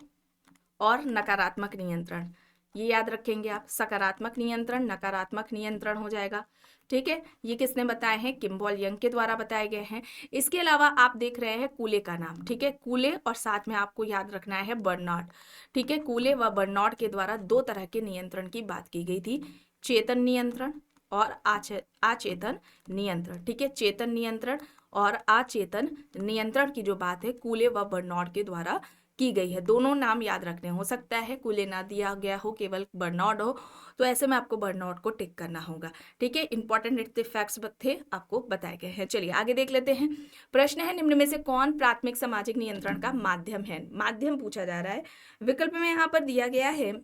और नकारात्मक नियंत्रण, ये याद रखेंगे आप। सकारात्मक नियंत्रण, नकारात्मक नियंत्रण हो जाएगा। ठीक है, ये किसने बताए हैं? किम्बॉल यंग के द्वारा बताए गए हैं। इसके अलावा आप देख रहे हैं कूले का नाम। ठीक है, कूले और साथ में आपको याद रखना है बर्नार्ड। ठीक है, कूले व बर्नार्ड के द्वारा दो तरह के नियंत्रण की बात की गई थी, चेतन नियंत्रण और अचेतन नियंत्रण। ठीक है, चेतन नियंत्रण और अचेतन नियंत्रण की जो बात है कूले व बर्नार्ड के द्वारा की गई है। दोनों नाम याद रखने, हो सकता है कूले ना दिया गया हो, केवल बर्नार्ड हो, तो ऐसे में आपको बर्नार्ड को टिक करना होगा। ठीक है, इंपॉर्टेंट इतने फैक्ट्स थे आपको बताए गए हैं। चलिए आगे देख लेते हैं। प्रश्न है, निम्न में से कौन प्राथमिक सामाजिक नियंत्रण का माध्यम है? माध्यम पूछा जा रहा है। विकल्प में यहाँ पर दिया गया है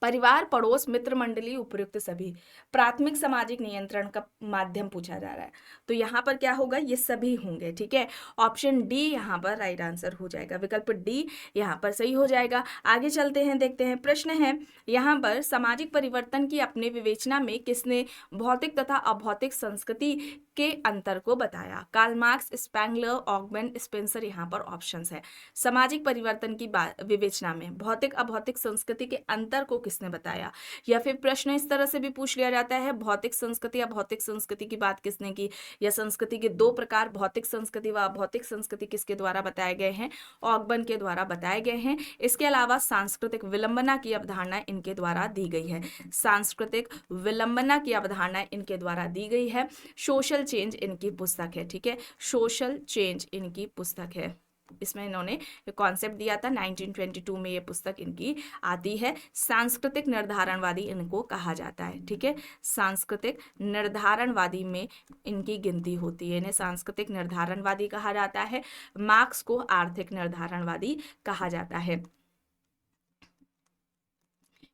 परिवार, पड़ोस, मित्र मंडली, उपयुक्त सभी। प्राथमिक सामाजिक नियंत्रण का माध्यम पूछा जा रहा है, तो यहाँ पर क्या होगा? ये सभी होंगे। ठीक है, ऑप्शन डी यहाँ पर राइट आंसर हो जाएगा। विकल्प डी यहाँ पर सही हो जाएगा। आगे चलते हैं, देखते हैं। प्रश्न है यहाँ पर सामाजिक परिवर्तन की अपने विवेचना में किसने भौतिक तथा अभौतिक संस्कृति के अंतर को बताया। कार्ल मार्क्स, स्पेंगलर, ऑगबन, स्पेंसर यहाँ पर ऑप्शंस है। सामाजिक परिवर्तन की विवेचना में भौतिक अभौतिक संस्कृति के अंतर को किसने बताया? या फिर प्रश्न इस तरह से भी पूछ लिया जाता है, भौतिक संस्कृति अभौतिक संस्कृति की बात किसने की? या संस्कृति के दो प्रकार भौतिक संस्कृति व अभौतिक संस्कृति किसके द्वारा बताए गए हैं? ऑगबन के द्वारा बताए गए हैं। इसके अलावा सांस्कृतिक विलंबना की अवधारणा इनके द्वारा दी गई है। सांस्कृतिक विलंबना की अवधारणा इनके द्वारा दी गई है। सोशल चेंज इनकी पुस्तक है, ठीक है, सोशल चेंज इनकी पुस्तक है। इसमें इन्होंने कॉन्सेप्ट दिया था, 1922 में ये पुस्तक इनकी आती है। सांस्कृतिक निर्धारणवादी इनको कहा जाता है, ठीक है, सांस्कृतिक निर्धारणवादी में इनकी गिनती होती है। इन्हें सांस्कृतिक निर्धारणवादी कहा जाता है। मार्क्स को आर्थिक निर्धारणवादी कहा जाता है।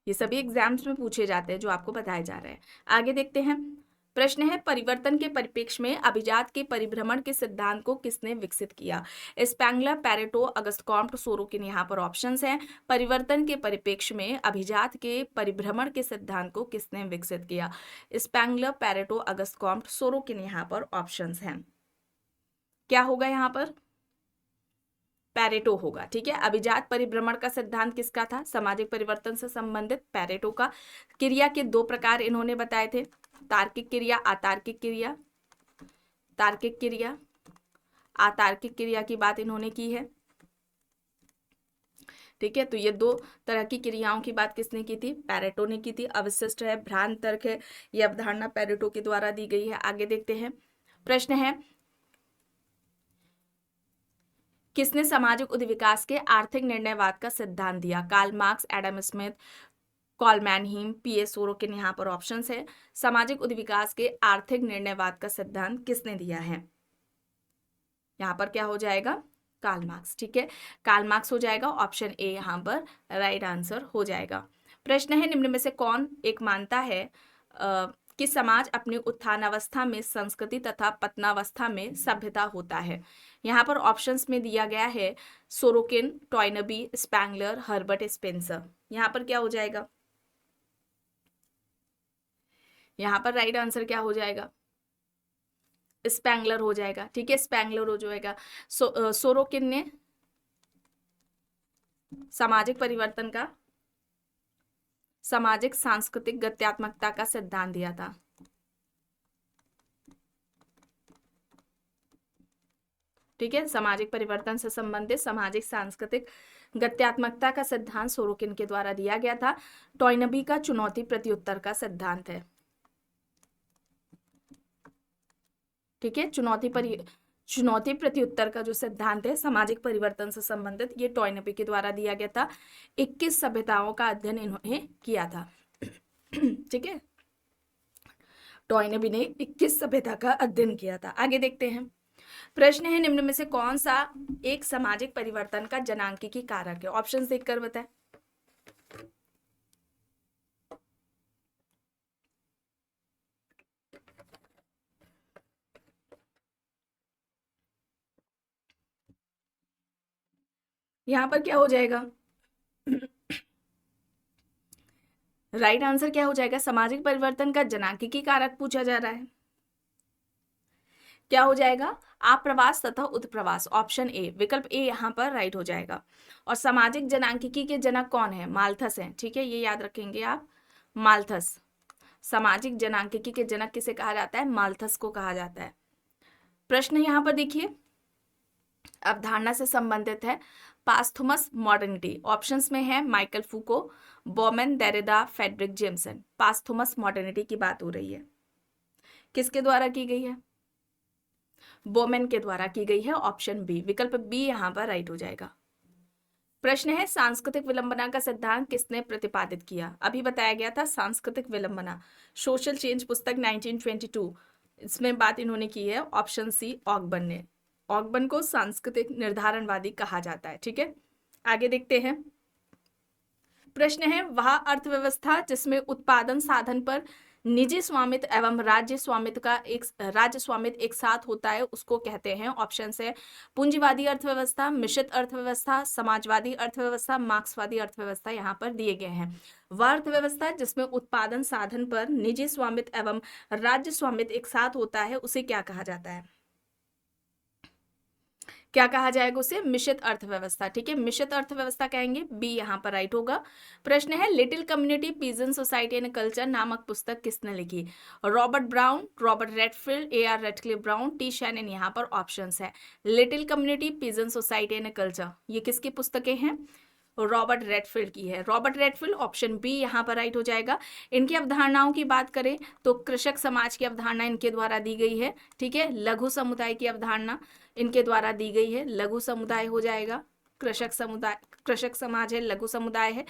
ये सभी एग्जाम्स में पूछे जाते हैं जो आपको बताए जा रहे हैं। आगे देखते हैं। प्रश्न है, परिवर्तन के परिप्रेक्ष्य में अभिजात के परिभ्रमण के सिद्धांत को किसने विकसित किया? Spengler, Pareto, Auguste Comte, Sorokin यहाँ पर ऑप्शंस हैं। परिवर्तन के परिप्रेक्ष्य में अभिजात के परिभ्रमण के सिद्धांत को किसने विकसित किया? Spengler, Pareto, Auguste Comte, Sorokin यहाँ पर ऑप्शंस हैं। क्या होगा यहाँ पर? पेरेटो होगा, ठीक है। अभिजात परिभ्रमण का सिद्धांत किसका था? सामाजिक परिवर्तन से संबंधित पेरेटो का। क्रिया के दो प्रकार इन्होंने बताए थे, तार्किक क्रिया, अतार्किक क्रिया। तार्किक क्रिया, अतार्किक क्रिया की बात इन्होंने की है, ठीक है। तो ये दो तरह की क्रियाओं की बात किसने की थी? पेरेटो ने की थी। अविशिष्ट है, भ्रांत तर्क है, ये अवधारणा पेरेटो के द्वारा दी गई है। आगे देखते हैं। प्रश्न है, किसने सामाजिक उद्विकास के आर्थिक निर्णयवाद का सिद्धांत दिया? Karl Marx, Adam Smith, Karl Mannheim, PA Sorokin यहाँ पर ऑप्शंस है। सामाजिक उद्विकास के आर्थिक निर्णयवाद का सिद्धांत किसने दिया है? यहाँ पर क्या हो जाएगा? कार्ल मार्क्स, ठीक है, कार्ल मार्क्स हो जाएगा। ऑप्शन ए यहाँ पर राइट आंसर हो जाएगा। प्रश्न है, निम्न में से कौन एक मानता है कि समाज अपनी उत्थानावस्था में संस्कृति तथा पतनावस्था में सभ्यता होता है? यहाँ पर ऑप्शंस में दिया गया है Sorokin, Toynbee, Spengler, Herbert Spencer. यहाँ पर क्या हो जाएगा? यहाँ पर राइट आंसर क्या हो जाएगा? स्पेंगलर हो जाएगा, ठीक है, स्पेंगलर हो जाएगा। सोरोकिन ने सामाजिक परिवर्तन का सामाजिक सांस्कृतिक गत्यात्मकता का सिद्धांत दिया था, ठीक है। सामाजिक परिवर्तन से संबंधित सामाजिक सांस्कृतिक गत्यात्मकता का सिद्धांत सोरोकिन के द्वारा दिया गया था। टॉयनबी का चुनौती प्रत्युत्तर का सिद्धांत है, ठीक है। चुनौती प्रत्युत्तर का जो सिद्धांत है सामाजिक परिवर्तन से संबंधित, ये टॉयनबी के द्वारा दिया गया था। 21 सभ्यताओं का अध्ययन इन्होंने किया था, ठीक है। टॉयनबी ने 21 सभ्यता का अध्ययन किया था। आगे देखते हैं। प्रश्न है, निम्न में से कौन सा एक सामाजिक परिवर्तन का जनांकिकी कारक है? ऑप्शंस देखकर बताएं। यहां पर क्या हो जाएगा? राइट आंसर क्या हो जाएगा? सामाजिक परिवर्तन का जनांकिकी कारक पूछा जा रहा है। क्या हो जाएगा? आप्रवास तथा उत्प्रवास, ऑप्शन ए, विकल्प ए यहाँ पर राइट हो जाएगा। और सामाजिक जनांकिकी के जनक कौन है? माल्थस हैं, ठीक है, ये याद रखेंगे आप, माल्थस। सामाजिक जनांकिकी के जनक किसे कहा जाता है? माल्थस को कहा जाता है। प्रश्न यहाँ पर देखिए, अवधारणा से संबंधित है। पास्थुमस मॉडर्निटी, ऑप्शंस में है Michael Foucault, Bauman, Derrida, Fredric Jameson. Posthumous modernity की बात हो रही है, किसके द्वारा की गई है? बोमेन के द्वारा की गई है। ऑप्शन बी, विकल्प बी यहाँ पर राइट हो जाएगा। प्रश्न है, सांस्कृतिक विलंबना का सिद्धांत किसने प्रतिपादित किया? अभी बताया गया था सांस्कृतिक विलंबना, सोशल चेंज पुस्तक 1922, इसमें बात इन्होंने की है। ऑप्शन सी, ऑगबन ने। ऑगबन को सांस्कृतिक निर्धारणवादी कहा जाता है, ठीक है। आगे देखते हैं। प्रश्न है, वह अर्थव्यवस्था जिसमें उत्पादन साधन पर निजी स्वामित्व एवं राज्य स्वामित्व एक साथ होता है उसको कहते हैं। ऑप्शन है पूंजीवादी अर्थव्यवस्था, मिश्रित अर्थव्यवस्था, समाजवादी अर्थव्यवस्था, मार्क्सवादी अर्थव्यवस्था यहाँ पर दिए गए हैं। वह अर्थव्यवस्था जिसमें उत्पादन साधन पर निजी स्वामित्व एवं राज्य स्वामित्व एक साथ होता है उसे क्या कहा जाता है? क्या कहा जाएगा उसे? मिश्रित अर्थव्यवस्था। ठीक है, मिश्रित अर्थव्यवस्था कहेंगे, बी यहाँ पर राइट होगा। प्रश्न है little community peasant society and culture नामक पुस्तक किसने लिखी? Robert Brown, Robert Redfield, AR. Radcliffe Brown, T Shannon यहाँ पर ऑप्शंस है। Little community peasant society and culture ये किसकी पुस्तकें हैं? रॉबर्ट रेडफील्ड की है। रॉबर्ट रेडफील्ड, ऑप्शन बी यहाँ पर राइट हो जाएगा। इनकी अवधारणाओं की बात करें तो कृषक समाज की अवधारणा इनके द्वारा दी गई है। ठीक है, लघु समुदाय की अवधारणा इनके द्वारा दी गई है। लघु समुदाय हो जाएगा, कृषक समाज है, लघु समुदाय है।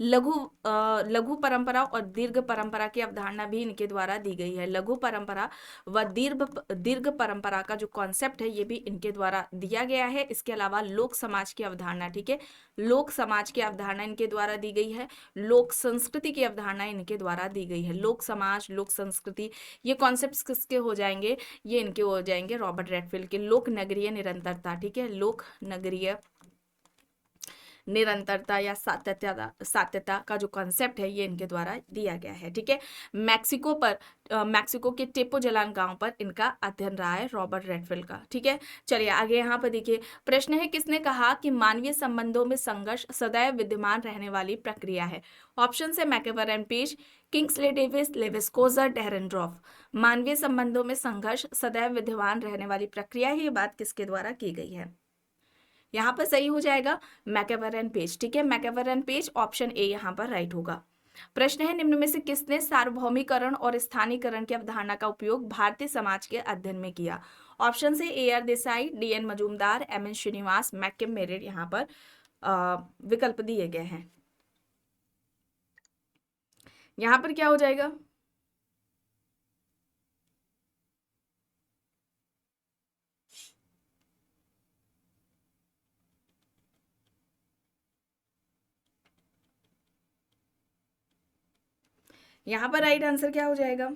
लघु परंपरा और दीर्घ परंपरा की अवधारणा भी इनके द्वारा दी गई है। लघु परंपरा व दीर्घ परंपरा का जो कॉन्सेप्ट है ये भी इनके द्वारा दिया गया है। इसके अलावा लोक समाज की अवधारणा, ठीक है, लोक समाज की अवधारणा इनके द्वारा दी गई है। लोक संस्कृति की अवधारणा इनके द्वारा दी गई है। लोक समाज, लोक संस्कृति ये कॉन्सेप्ट्स किसके हो जाएंगे? ये इनके हो जाएंगे रॉबर्ट रेडफील्ड के। लोक नगरीय निरंतरता, ठीक है, लोक नगरीय निरंतरता या सात्यता का जो कॉन्सेप्ट है ये इनके द्वारा दिया गया है। ठीक है, मैक्सिको के टेपोजलान गांव पर इनका अध्ययन रहा है रॉबर्ट रेडफील्ड का। ठीक है, चलिए आगे यहाँ पर देखिए प्रश्न है किसने कहा कि मानवीय संबंधों में संघर्ष सदैव विद्यमान रहने वाली प्रक्रिया है? ऑप्शन है MacIver and Page, Kingsley Davis, Lewis Coser, Dahrendorf. मानवीय संबंधों में संघर्ष सदैव विद्यमान रहने वाली प्रक्रिया है, ये बात किसके द्वारा की गई है? यहाँ पर सही हो जाएगा मैकेवर एंड पेज। ठीक है, MacIver and page, option A यहाँ पर राइट होगा। प्रश्न है निम्न में से किसने सार्वभौमिकरण और स्थानीयकरण की अवधारणा का उपयोग भारतीय समाज के अध्ययन में किया? ऑप्शन से AR. Desai, DN. Majumdar, MN. Srinivas, McKim Marriott यहाँ पर विकल्प दिए गए हैं। यहाँ पर क्या हो जाएगा? यहाँ पर राइट आंसर क्या हो जाएगा?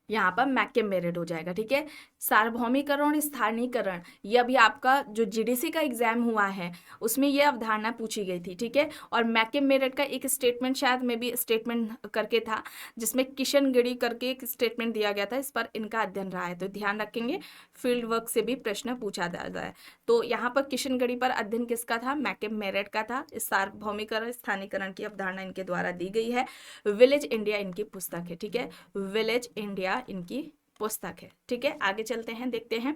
यहाँ पर मैककेम मेरिट हो जाएगा। ठीक है, सार्वभौमिकरण और स्थानीयकरण ये अभी आपका जो जीडीसी का एग्जाम हुआ है उसमें ये अवधारणा पूछी गई थी। ठीक है, और मैककेम मेरिट का एक स्टेटमेंट शायद में भी स्टेटमेंट करके था जिसमें किशनगढ़ी करके एक स्टेटमेंट दिया गया था। इस पर इनका अध्ययन रहा है, तो ध्यान रखेंगे फील्ड वर्क से भी प्रश्न पूछा जाता है। तो यहाँ पर किशनगढ़ी पर अध्ययन किसका था? मैककेम मेरिट का था। इस सार्वभौमिकरण स्थानीयकरण की अवधारणा इनके द्वारा दी गई है। विलेज इंडिया इनकी पुस्तक है। ठीक है, विलेज इंडिया इनकी पुस्तक है। ठीक है, आगे चलते हैं, देखते हैं।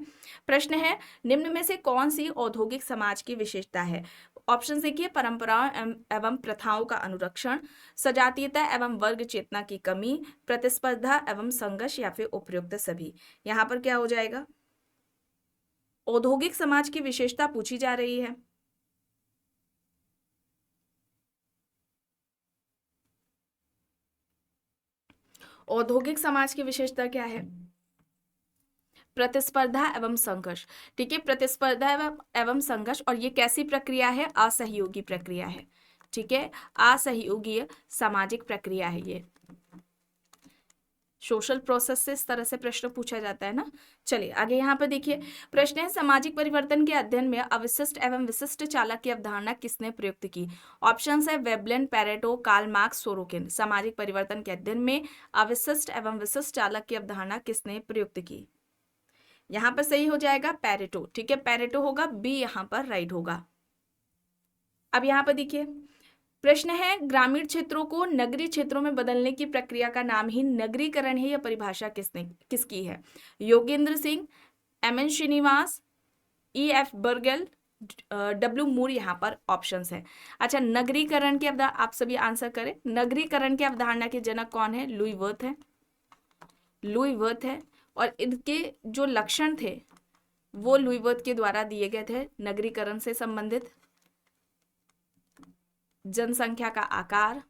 प्रश्न है निम्न में से कौन सी औद्योगिक समाज की विशेषता है? ऑप्शन देखिए परंपराओं एवं प्रथाओं का अनुरक्षण, सजातीयता एवं वर्ग चेतना की कमी, प्रतिस्पर्धा एवं संघर्ष, या फिर उपयुक्त सभी। यहाँ पर क्या हो जाएगा? औद्योगिक समाज की विशेषता पूछी जा रही है। औद्योगिक समाज की विशेषता क्या है? प्रतिस्पर्धा एवं संघर्ष। ठीक है, प्रतिस्पर्धा एवं संघर्ष, और ये कैसी प्रक्रिया है? असहयोगी प्रक्रिया है। ठीक है, असहयोगी सामाजिक प्रक्रिया है ये। सोशल प्रोसेस से इस तरह से प्रश्न पूछा जाता है ना। चलिए आगे यहाँ पर देखिए प्रश्न है सामाजिक परिवर्तन के अध्ययन में अविशिष्ट एवं विशिष्ट चालक की अवधारणा किसने प्रयुक्त की? ऑप्शन है Veblen, Pareto, Karl Marx, Sorokin. सामाजिक परिवर्तन के अध्ययन में अविशिष्ट एवं विशिष्ट चालक की अवधारणा किसने प्रयुक्त की? यहाँ पर सही हो जाएगा पेरेटो। ठीक है, पेरेटो होगा, बी यहाँ पर राइट होगा। अब यहाँ पर देखिए प्रश्न है ग्रामीण क्षेत्रों को नगरीय क्षेत्रों में बदलने की प्रक्रिया का नाम ही नगरीकरण है, यह परिभाषा किसकी है? योगेंद्र सिंह, एम.एन. श्रीनिवास, ई.एफ. बर्गेल, डब्ल्यू मूर यहाँ पर ऑप्शंस है। अच्छा, नगरीकरण की अवधारणा आप सभी आंसर करें। नगरीकरण की अवधारणा के जनक कौन है? लुई वर्थ है। लुई वर्थ है, और इनके जो लक्षण थे वो लुई वर्थ के द्वारा दिए गए थे नगरीकरण से संबंधित। जनसंख्या का आकार,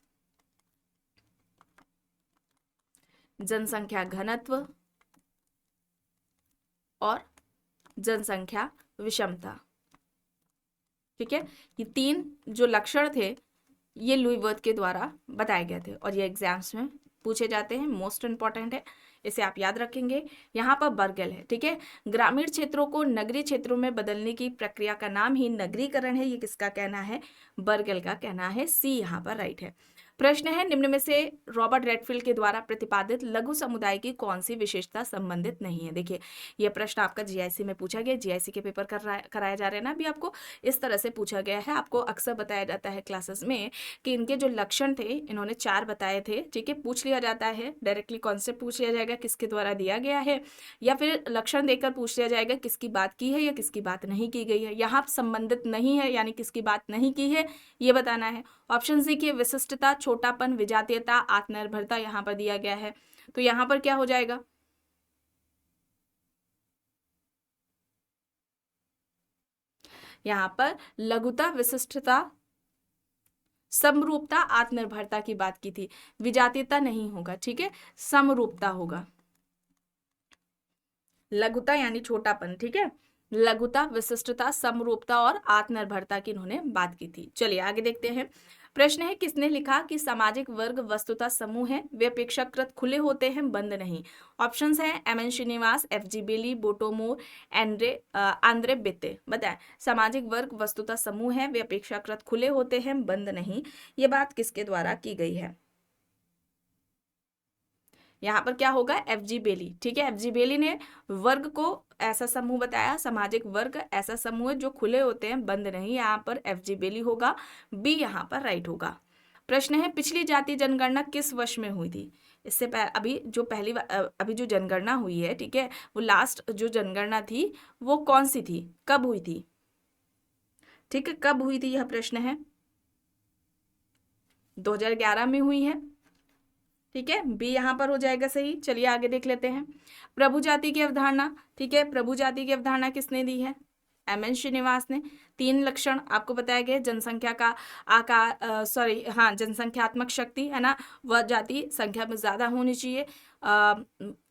जनसंख्या घनत्व और जनसंख्या विषमता। ठीक है, ये तीन जो लक्षण थे ये लुई वर्थ के द्वारा बताए गए थे और ये एग्जाम्स में पूछे जाते हैं, मोस्ट इंपॉर्टेंट है, इसे आप याद रखेंगे। यहाँ पर बर्गेल है, ठीक है। ग्रामीण क्षेत्रों को नगरीय क्षेत्रों में बदलने की प्रक्रिया का नाम ही नगरीकरण है, ये किसका कहना है? बर्गेल का कहना है। सी यहाँ पर राइट है। प्रश्न है, निम्न में से रॉबर्ट रेडफील्ड के द्वारा प्रतिपादित लघु समुदाय की कौन सी विशेषता संबंधित नहीं है? देखिए यह प्रश्न आपका जीआईसी में पूछा गया, जीआईसी के पेपर कराया जा रहे हैं ना अभी आपको, इस तरह से पूछा गया है। आपको अक्सर बताया जाता है क्लासेस में कि इनके जो लक्षण थे, इन्होंने 4 बताए थे, ठीक है। पूछ लिया जाता है डायरेक्टली, कॉन्सेप्ट पूछ लिया जाएगा किसके द्वारा दिया गया है, या फिर लक्षण देकर पूछ लिया जाएगा किसकी बात की है या किसकी बात नहीं की गई है। यहाँ संबंधित नहीं है यानी किसकी बात नहीं की है ये बताना है। ऑप्शन सी की विशिष्टता, छोटापन, विजातीयता, आत्मनिर्भरता यहाँ पर दिया गया है, तो यहाँ पर क्या हो जाएगा? यहाँ पर लघुता, विशिष्टता, समरूपता, आत्मनिर्भरता की बात की थी, विजातीयता नहीं होगा, ठीक है, समरूपता होगा। लघुता यानी छोटापन, ठीक है, लघुता, विशिष्टता, समरूपता और आत्मनिर्भरता की इन्होंने बात की थी। चलिए आगे देखते हैं। प्रश्न है, किसने लिखा कि सामाजिक वर्ग वस्तुतः समूह है, वे अपेक्षाकृत खुले होते हैं, बंद नहीं? ऑप्शंस हैं एम.एन. श्रीनिवास, एफ.जी. बेली, बोटोमोर, आंद्रे बिते। बताएं, सामाजिक वर्ग वस्तुतः समूह है, वे अपेक्षाकृत खुले होते हैं, बंद नहीं, ये बात किसके द्वारा की गई है? यहाँ पर क्या होगा? एफ.जी. बेली, ठीक है। एफ.जी. बेली ने वर्ग को ऐसा समूह बताया, सामाजिक वर्ग ऐसा समूह है जो खुले होते हैं, बंद नहीं, यहाँ पर एफ.जी. बेली होगा, बी यहाँ पर राइट होगा। प्रश्न है, पिछली जातीय जनगणना किस वर्ष में हुई थी? इससे अभी जो अभी जो जनगणना हुई है, ठीक है, वो लास्ट जो जनगणना थी वो कौन सी थी, कब हुई थी? ठीक है, कब हुई थी यह प्रश्न है। 2011 में हुई है, ठीक है, बी यहाँ पर हो जाएगा सही। चलिए आगे देख लेते हैं। प्रभु जाति की अवधारणा, ठीक है, प्रभु जाति की अवधारणा किसने दी है? एम.एन. श्रीनिवास ने। 3 लक्षण आपको बताया गया, जनसंख्या का आकार, हाँ, जनसंख्यात्मक शक्ति है ना, वह जाति संख्या में ज्यादा होनी चाहिए।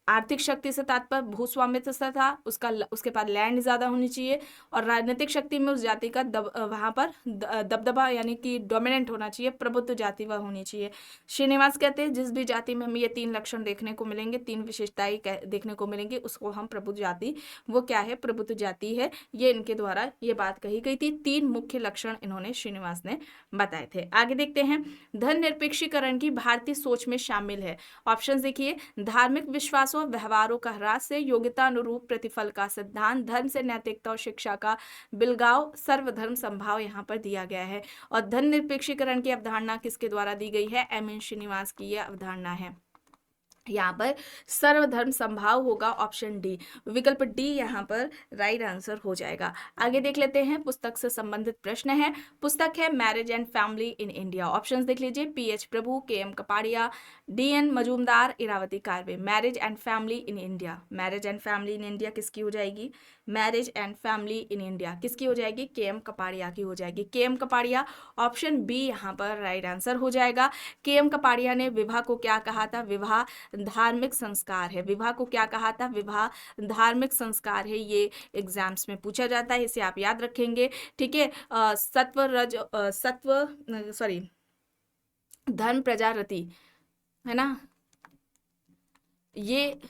आर्थिक शक्ति से तात्पर्य भूस्वामित्व से था, उसके बाद लैंड ज्यादा होनी चाहिए, और राजनीतिक शक्ति में उस जाति का वहां पर दबदबा यानी कि डोमिनेंट होना चाहिए, प्रभुत्व जाति वह होनी चाहिए। श्रीनिवास कहते हैं जिस भी जाति में हमें ये 3 लक्षण देखने को मिलेंगे, 3 विशेषताएं देखने को मिलेंगी, उसको हम प्रभुत्व जाति, वो क्या है? प्रभुत्व जाति है। ये इनके द्वारा ये बात कही गई थी। 3 मुख्य लक्षण इन्होंने श्रीनिवास ने बताए थे। आगे देखते हैं। धर्मनिरपेक्षीकरण की भारतीय सोच में शामिल है। ऑप्शन देखिए, धार्मिक विश्वासों व्यवहारों का ह्रास से योग्यता अनुरूप प्रतिफल का सिद्धांत, धर्म से नैतिकता और शिक्षा का बिलगाव, सर्वधर्म संभाव यहाँ पर दिया गया है। और धर्मनिरपेक्षीकरण की अवधारणा किसके द्वारा दी गई है? एम.एन. श्रीनिवास की यह अवधारणा है। यहाँ पर सर्वधर्म संभाव होगा, ऑप्शन डी, विकल्प डी यहाँ पर राइट आंसर हो जाएगा। आगे देख लेते हैं, पुस्तक से संबंधित प्रश्न है। पुस्तक है marriage and family in India. Options देख लीजिए, PH. Prabhu, KM. Kapadia, DN. Majumdar, Irawati Karve. Marriage and family in India, marriage and family in India किसकी हो जाएगी? Marriage and family in India किसकी हो जाएगी? के.एम. कपाड़िया की हो जाएगी। के.एम. कपाड़िया, ऑप्शन बी यहाँ पर राइट आंसर हो जाएगा। के.एम. कपाड़िया ने विवाह को क्या कहा था? विवाह धार्मिक संस्कार है। विवाह को क्या कहा था? विवाह धार्मिक संस्कार है। ये एग्जाम्स में पूछा जाता है, इसे आप याद रखेंगे, ठीक है। धर्म प्रजा रति है ना, ये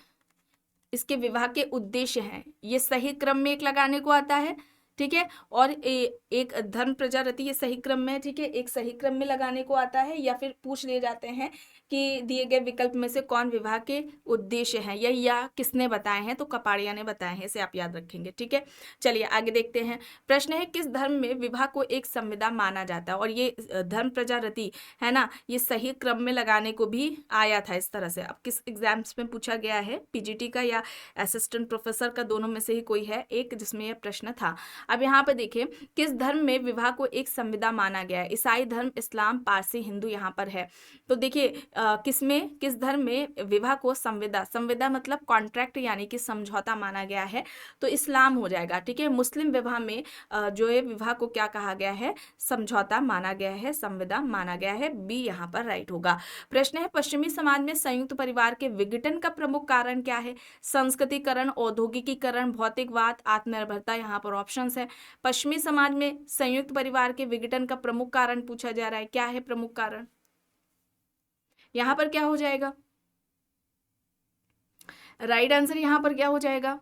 इसके विवाह के उद्देश्य हैं। ये सही क्रम में एक लगाने को आता है, ठीक है, और एक धर्म प्रजा रति ये सही क्रम में है, ठीक है, एक सही क्रम में लगाने को आता है, या फिर पूछ लिए जाते हैं कि दिए गए विकल्प में से कौन विवाह के उद्देश्य हैं, या किसने बताए हैं? तो कपाड़िया ने बताए हैं, इसे आप याद रखेंगे, ठीक है। चलिए आगे देखते हैं। प्रश्न है, किस धर्म में विवाह को एक संविदा माना जाता है? और ये धर्म प्रजा रति है ना, ये सही क्रम में लगाने को भी आया था इस तरह से। अब किस एग्जाम्स में पूछा गया है? पीजीटी का या असिस्टेंट प्रोफेसर का, दोनों में से ही कोई है एक जिसमें यह प्रश्न था। अब यहाँ पर देखिए, किस धर्म में विवाह को एक संविदा माना गया है? ईसाई धर्म, इस्लाम, पारसी, हिंदू यहाँ पर है। तो देखिए किस धर्म में विवाह को संविदा मतलब कॉन्ट्रैक्ट यानी कि समझौता माना गया है, तो इस्लाम हो जाएगा, ठीक है। मुस्लिम विवाह में जो है विवाह को क्या कहा गया है? समझौता माना गया है, संविदा माना गया है, बी यहाँ पर राइट होगा। प्रश्न है, पश्चिमी समाज में संयुक्त परिवार के विघटन का प्रमुख कारण क्या है? संस्कृतिकरण, औद्योगिकीकरण, भौतिकवाद, आत्मनिर्भरता। यहाँ पर ऑप्शन ऑप्शंस है। पश्चिमी समाज में संयुक्त परिवार के विघटन का प्रमुख कारण पूछा जा रहा है, क्या है प्रमुख कारण? यहाँ पर क्या हो जाएगा? राइट आंसर यहाँ पर क्या हो जाएगा?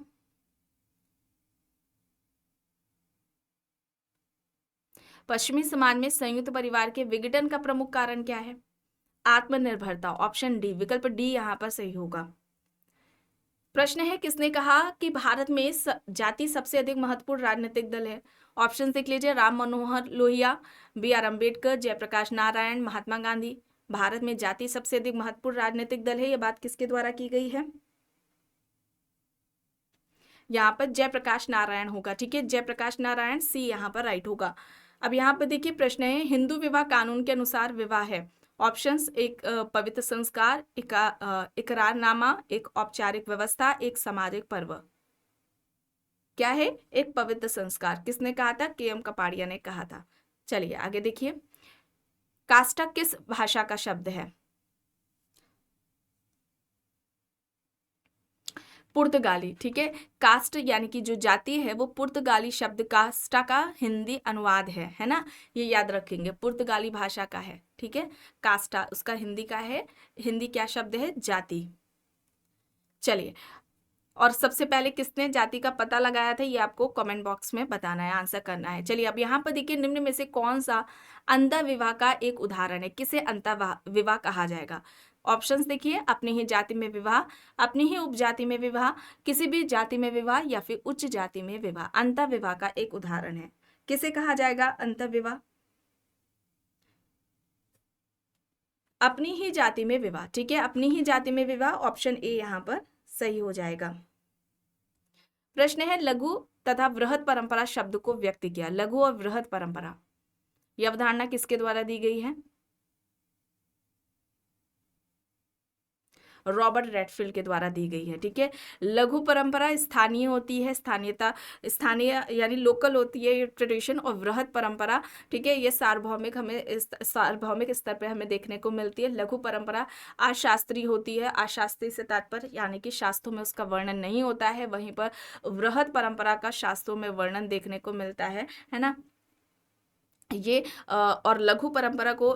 पश्चिमी समाज में संयुक्त परिवार के विघटन का प्रमुख कारण क्या है? आत्मनिर्भरता, ऑप्शन डी, विकल्प डी यहाँ पर सही होगा। प्रश्न है, किसने कहा कि भारत में जाति सबसे अधिक महत्वपूर्ण राजनीतिक दल है? ऑप्शन देख लीजिए, राम मनोहर लोहिया, बी आर अम्बेडकर, जयप्रकाश नारायण, महात्मा गांधी। भारत में जाति सबसे अधिक महत्वपूर्ण राजनीतिक दल है, यह बात किसके द्वारा की गई है? यहाँ पर जयप्रकाश नारायण होगा। ठीक है, जयप्रकाश नारायण, सी यहाँ पर राइट होगा। अब यहाँ पर देखिए प्रश्न है, हिंदू विवाह कानून के अनुसार विवाह है। ऑप्शंस, एक पवित्र संस्कार, इकरारनामा, एक औपचारिक व्यवस्था, एक सामाजिक पर्व। क्या है? एक पवित्र संस्कार। किसने कहा था? के एम कपाड़िया ने कहा था। चलिए आगे देखिए, काष्ठा किस भाषा का शब्द है? पुर्तगाली। ठीक है, कास्ट यानी कि जो जाति है वो पुर्तगाली शब्द कास्टा का हिंदी अनुवाद है ना, ये याद रखेंगे, पुर्तगाली भाषा का है। ठीक है, कास्टा उसका हिंदी का है, हिंदी क्या शब्द है? जाति। चलिए, और सबसे पहले किसने जाति का पता लगाया था, ये आपको कमेंट बॉक्स में बताना है, आंसर करना है। चलिए, अब यहाँ पर देखिए, निम्न में से कौन सा अंतः विवाह का एक उदाहरण है? किसे अंतः विवाह कहा जाएगा? ऑप्शंस देखिए, अपनी ही जाति में विवाह, अपनी ही उपजाति में विवाह, किसी भी जाति में विवाह, या फिर उच्च जाति में विवाह। अंतः विवाह का एक उदाहरण है, किसे कहा जाएगा अंतः विवाह? अपनी ही जाति में विवाह। ठीक है, अपनी ही जाति में विवाह, ऑप्शन ए यहाँ पर सही हो जाएगा। प्रश्न है, लघु तथा वृहद परंपरा शब्द को व्यक्त किया। लघु और वृहद परंपरा, यह अवधारणा किसके द्वारा दी गई है? रॉबर्ट रेडफील्ड के द्वारा दी गई है। ठीक है, लघु परंपरा स्थानीय होती है, स्थानीयता, स्थानीय यानी लोकल होती है ये ट्रेडिशन, और वृहद परंपरा, ठीक है, ये सार्वभौमिक, हमें सार्वभौमिक स्तर पर हमें देखने को मिलती है। लघु परंपरा अशास्त्रीय होती है, अशास्त्रीय से तात्पर्य यानी कि शास्त्रों में उसका वर्णन नहीं होता है, वहीं पर वृहद परंपरा का शास्त्रों में वर्णन देखने को मिलता है ना। ये और लघु परंपरा को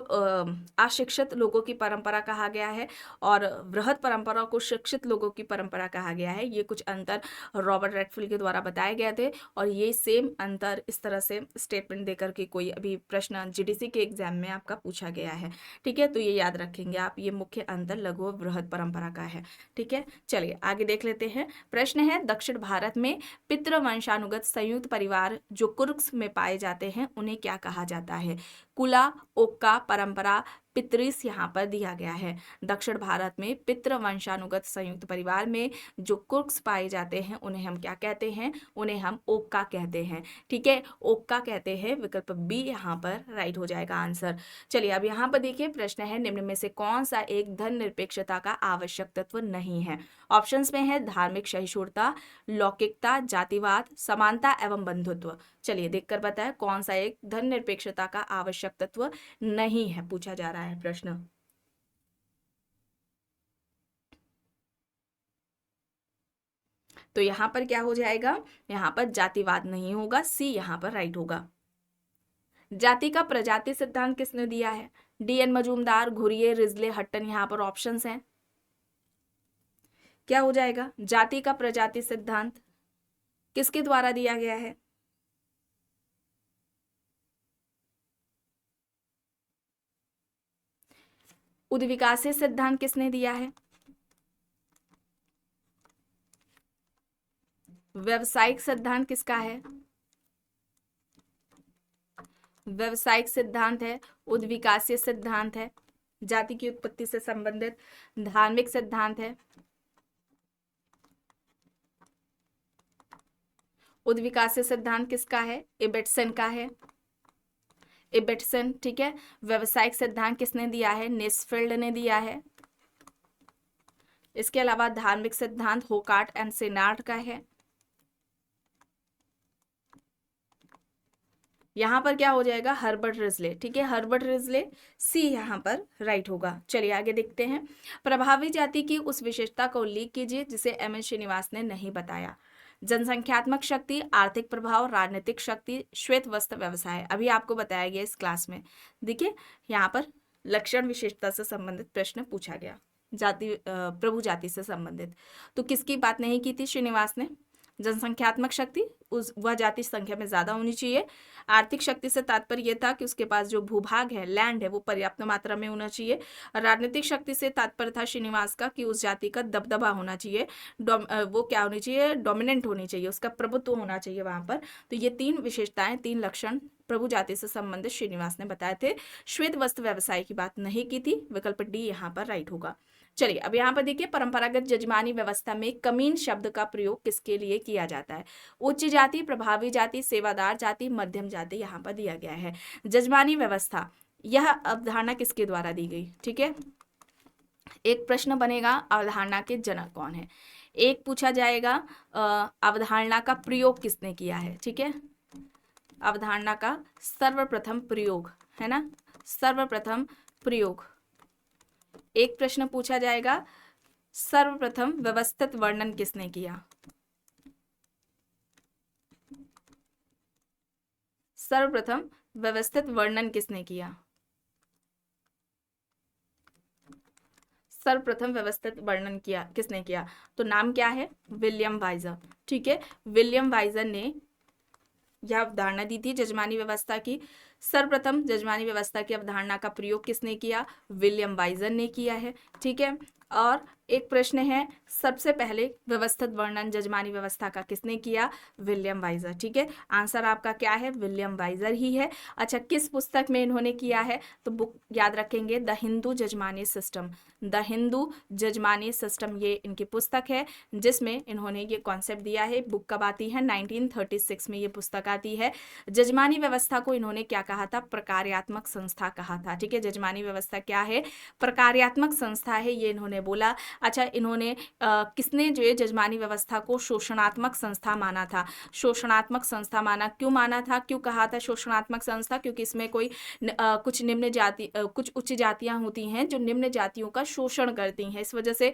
अशिक्षित लोगों की परंपरा कहा गया है, और वृहद परंपरा को शिक्षित लोगों की परंपरा कहा गया है। ये कुछ अंतर रॉबर्ट रेडफील्ड के द्वारा बताए गए थे, और ये सेम अंतर इस तरह से स्टेटमेंट देकर के कोई अभी प्रश्न जीडीसी के एग्जाम में आपका पूछा गया है। ठीक है, तो ये याद रखेंगे आप, ये मुख्य अंतर लघु और वृहद परंपरा का है। ठीक है, चलिए आगे देख लेते हैं। प्रश्न है, दक्षिण भारत में पितृवंशानुगत संयुक्त परिवार जो कुर्क्स में पाए जाते हैं उन्हें क्या कहा जाता है? कुला, ओक्का परंपरा, पितृस यहाँ पर दिया गया है। दक्षिण भारत में पितृवंशानुगत संयुक्त परिवार में जो कुर्क्स पाए जाते हैं उन्हें हम क्या कहते हैं? उन्हें हम ओक्का कहते हैं। ठीक है, ओक्का कहते हैं, विकल्प बी यहाँ पर राइट हो जाएगा आंसर। चलिए, अब यहाँ पर देखिए प्रश्न है, निम्न में से कौन सा एक धर्मनिरपेक्षता का आवश्यक तत्व नहीं है? ऑप्शंस में है धार्मिक सहिष्णुता, लौकिकता, जातिवाद, समानता एवं बंधुत्व। चलिए देखकर बताएं कौन सा एक धर्मनिरपेक्षता का आवश्यक तत्व नहीं है, पूछा जा रहा है प्रश्न। तो यहां पर क्या हो जाएगा? यहां पर जातिवाद नहीं होगा, सी यहां पर राइट होगा। जाति का प्रजाति सिद्धांत किसने दिया है? DN. Majumdar, Ghurye, Risley, Hutton. यहां पर ऑप्शंस हैं, क्या हो जाएगा? जाति का प्रजाति सिद्धांत किसके द्वारा दिया गया है? उद्विकासीय सिद्धांत किसने दिया है? व्यवसायिक सिद्धांत किसका है? व्यवसायिक सिद्धांत है। उद्विकासीय सिद्धांत है, जाति की उत्पत्ति से संबंधित। धार्मिक सिद्धांत है। उद्विकासीय सिद्धांत किसका है? इबेटसन का है, इबेटसन। ठीक है, व्यवसायिक सिद्धांत किसने दिया है? नेस्फेल्ड ने दिया है। इसके अलावा धार्मिक सिद्धांत होकार्ट एंड सेनार्ड का है। यहाँ पर क्या हो जाएगा? Herbert Risley. ठीक है, हर्बर्ट रिजले, सी यहाँ पर राइट होगा। चलिए आगे देखते हैं। प्रभावी जाति की उस विशेषता का उल्लेख कीजिए जिसे एम एन श्रीनिवास ने नहीं बताया। जनसंख्यात्मक शक्ति, आर्थिक प्रभाव, राजनीतिक शक्ति, श्वेत वस्त्र व्यवसाय। अभी आपको बताया गया इस क्लास में। देखिए यहाँ पर लक्षण विशेषता से संबंधित प्रश्न पूछा गया, जाति प्रभु जाति से संबंधित। तो किसकी बात नहीं की थी श्रीनिवास ने? जनसंख्यात्मक शक्ति, उस वह जाति संख्या में ज्यादा होनी चाहिए। आर्थिक शक्ति से तात्पर्य यह था कि उसके पास जो भूभाग है, लैंड है, वो पर्याप्त मात्रा में होना चाहिए। राजनीतिक शक्ति से तात्पर्य था श्रीनिवास का कि उस जाति का दबदबा होना चाहिए, वो क्या होनी चाहिए, डोमिनेंट होनी चाहिए, उसका प्रभुत्व होना चाहिए वहां पर। तो ये 3 विशेषताएं, 3 लक्षण प्रभु जाति से संबंधित श्रीनिवास ने बताए थे। श्वेत वस्त्र व्यवसाय की बात नहीं की थी, विकल्प डी यहाँ पर राइट होगा। चलिए अब यहाँ पर देखिए, परंपरागत जजमानी व्यवस्था में कमीन शब्द का प्रयोग किसके लिए किया जाता है? उच्च जाति, प्रभावी जाति, सेवादार जाति, मध्यम जाति यहाँ पर दिया गया है। जजमानी व्यवस्था, यह अवधारणा किसके द्वारा दी गई? ठीक है, एक प्रश्न बनेगा अवधारणा के जनक कौन है। एक पूछा जाएगा अवधारणा का प्रयोग किसने किया है। ठीक है, अवधारणा का सर्वप्रथम प्रयोग, है ना, सर्वप्रथम प्रयोग। एक प्रश्न पूछा जाएगा सर्वप्रथम व्यवस्थित वर्णन किसने किया? सर्वप्रथम व्यवस्थित वर्णन किसने किया? सर्वप्रथम व्यवस्थित वर्णन किया किसने किया? तो नाम क्या है? William Wiser. ठीक है, विलियम वाइजर ने यह अवधारणा दी थी जजमानी व्यवस्था की। सर्वप्रथम जजमानी व्यवस्था की अवधारणा का प्रयोग किसने किया? विलियम वाइजर ने किया है। ठीक है, और एक प्रश्न है, सबसे पहले व्यवस्थित वर्णन जजमानी व्यवस्था का किसने किया? William Wiser. ठीक है, आंसर आपका क्या है? विलियम वाइजर ही है। अच्छा, किस पुस्तक में इन्होंने किया है? तो बुक याद रखेंगे, the Hindu Jajmani system. The Hindu Jajmani system ये इनकी पुस्तक है, जिसमें इन्होंने ये कॉन्सेप्ट दिया है। बुक कब आती है? 1936 में ये पुस्तक आती है। जजमानी व्यवस्था को इन्होंने क्या कहा था? प्रकार्यात्मक संस्था कहा था। ठीक है, जजमानी व्यवस्था क्या है? प्रकार्यात्मक संस्था है, ये इन्होंने बोला। अच्छा, इन्होंने किसने जो है जजमानी व्यवस्था को शोषणात्मक संस्था माना था? शोषणात्मक संस्था माना, क्यों माना था, क्यों कहा था शोषणात्मक संस्था? क्योंकि इसमें कोई कुछ निम्न जाति, कुछ उच्च जातियां होती हैं जो निम्न जातियों का शोषण करती हैं, इस वजह से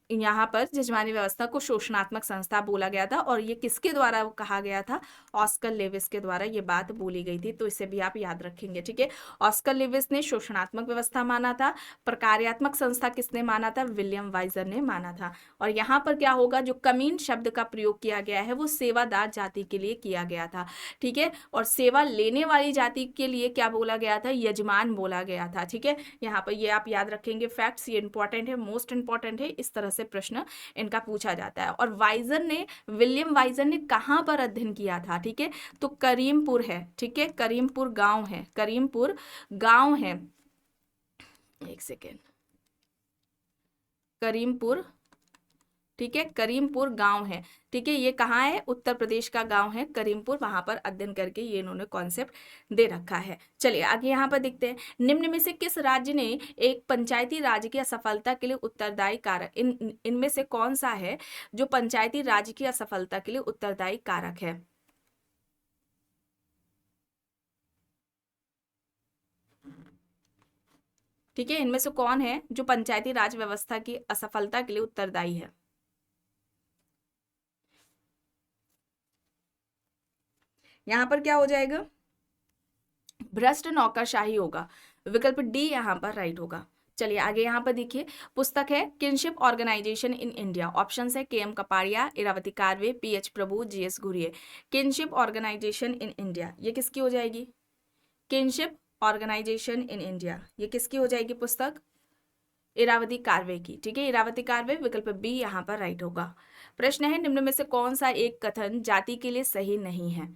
यहाँ पर जजमानी व्यवस्था को शोषणात्मक संस्था बोला गया था। और ये किसके द्वारा कहा गया था? ऑस्कर लेविस के द्वारा ये बात बोली गई थी। तो इसे भी आप याद रखेंगे। ठीक है, ऑस्कर लेविस ने शोषणात्मक व्यवस्था माना था। प्रकार्यात्मक संस्था किसने माना था? विलियम वाइजर ने माना था। और यहाँ पर क्या होगा, जो कमीन शब्द का प्रयोग किया गया है वो सेवादार जाति के लिए किया गया था। ठीक है, और सेवा लेने वाली जाति के लिए क्या बोला गया था? यजमान बोला गया था। ठीक है, यहाँ पर ये आप याद रखेंगे फैक्ट्स, ये इंपॉर्टेंट है, मोस्ट इंपॉर्टेंट है, इस तरह से प्रश्न इनका पूछा जाता है। और वाइजर ने, विलियम वाइजर ने कहां पर अध्ययन किया था? ठीक है, तो करीमपुर है। ठीक है, करीमपुर गांव है, करीमपुर गांव है, एक सेकेंड, करीमपुर। ठीक है, करीमपुर गांव है। ठीक है, ये कहाँ है? उत्तर प्रदेश का गांव है करीमपुर, वहां पर अध्ययन करके ये इन्होंने कॉन्सेप्ट दे रखा है। चलिए आगे यहाँ पर देखते हैं, निम्न में से किस राज्य ने एक पंचायती राज की असफलता के लिए उत्तरदायी कारक, इनमें से कौन सा है जो पंचायती राज की असफलता के लिए उत्तरदायी कारक है? ठीक है, इनमें से कौन है जो पंचायती राज व्यवस्था की असफलता के लिए उत्तरदायी है? यहाँ पर क्या हो जाएगा? भ्रष्ट नौकरशाही होगा, विकल्प डी यहाँ पर राइट होगा। चलिए आगे यहाँ पर देखिए, पुस्तक है kinship organisation in India. Option है K M Kapadia, Irawati Karve, P H Prabhu, G S Ghurye. Kinship organisation in India, ये किसकी हो जाएगी? किनशिप ऑर्गेनाइजेशन इन इंडिया, ये किसकी हो जाएगी पुस्तक? इरावती कार्वे की। ठीक है, इरावती कार्वे, विकल्प बी यहाँ पर राइट होगा। प्रश्न है, निम्न में से कौन सा एक कथन जाति के लिए सही नहीं है?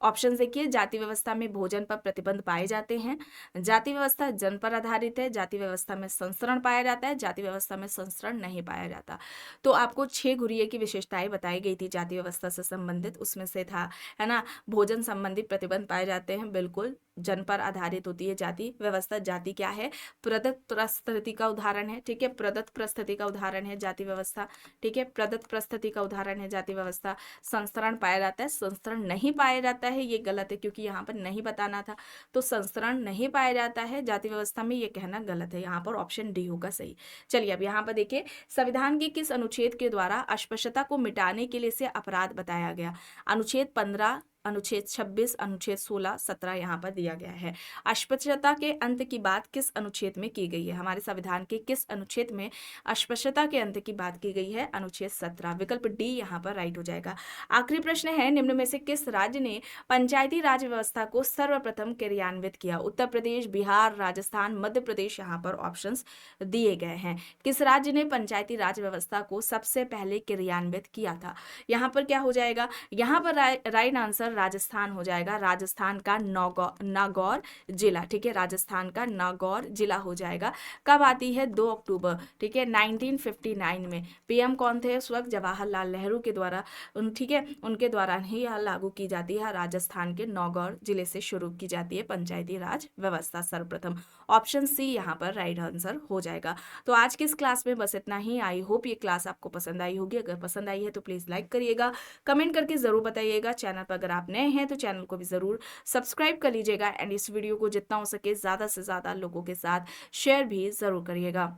ऑप्शन देखिए, जाति व्यवस्था में भोजन पर प्रतिबंध पाए जाते हैं, जाति व्यवस्था जन पर आधारित है, जाति व्यवस्था में संस्करण पाया जाता है, जाति व्यवस्था में संस्करण नहीं पाया जाता। तो आपको 6 घुरिये की विशेषताएं बताई गई थी जाति व्यवस्था से संबंधित, उसमें से था, है ना, भोजन संबंधी प्रतिबंध पाए जाते हैं, बिल्कुल जन पर आधारित होती है जाति व्यवस्था। जाति क्या है? प्रदत्त परिस्थिति का उदाहरण है। ठीक है, प्रदत्त परिस्थिति का उदाहरण है जाति व्यवस्था। ठीक है, प्रदत्त परिस्थिति का उदाहरण है जाति व्यवस्था। संस्करण पाया जाता है, संस्करण नहीं पाया जाता जाता है ये गलत है, क्योंकि यहाँ पर नहीं बताना था। तो संस्करण नहीं पाया जाता है जाति व्यवस्था में, ये कहना गलत है। यहाँ पर ऑप्शन डी होगा सही। चलिए अब यहाँ पर देखिए, संविधान के किस अनुच्छेद के द्वारा अस्पृश्यता को मिटाने के लिए इसे अपराध बताया गया? अनुच्छेद 15, अनुच्छेद 26, अनुच्छेद 16, 17 यहाँ पर दिया गया है। अस्पृश्यता के अंत की बात किस अनुच्छेद में की गई है? हमारे संविधान के किस अनुच्छेद में अस्पृश्यता के अंत की बात की गई है? अनुच्छेद 17। विकल्प डी यहाँ पर राइट हो जाएगा। आखिरी प्रश्न है, निम्न में से किस राज्य ने पंचायती राज व्यवस्था को सर्वप्रथम क्रियान्वित किया? उत्तर प्रदेश, बिहार, राजस्थान, मध्य प्रदेश, यहाँ पर ऑप्शंस दिए गए हैं। किस राज्य ने पंचायती राज व्यवस्था को सबसे पहले क्रियान्वित किया था? यहाँ पर क्या हो जाएगा? यहाँ पर राइट आंसर राजस्थान हो जाएगा। राजस्थान का नागौर जिला, ठीक है, राजस्थान का नागौर जिला हो जाएगा। कब आती है? 2 अक्टूबर, ठीक है, 1959 में। पीएम कौन थे उस वक्त? जवाहरलाल नेहरू के द्वारा, ठीक है, उनके द्वारा ही यह लागू की जाती है। राजस्थान के नागौर जिले से शुरू की जाती है पंचायती राज व्यवस्था सर्वप्रथम। ऑप्शन सी यहाँ पर राइट आंसर हो जाएगा। तो आज की इस क्लास में बस इतना ही। आई होप ये क्लास आपको पसंद आई होगी। अगर पसंद आई है तो प्लीज़ लाइक करिएगा, कमेंट करके ज़रूर बताइएगा। चैनल पर अगर आप नए हैं तो चैनल को भी ज़रूर सब्सक्राइब कर लीजिएगा, एंड इस वीडियो को जितना हो सके ज़्यादा से ज़्यादा लोगों के साथ शेयर भी ज़रूर करिएगा।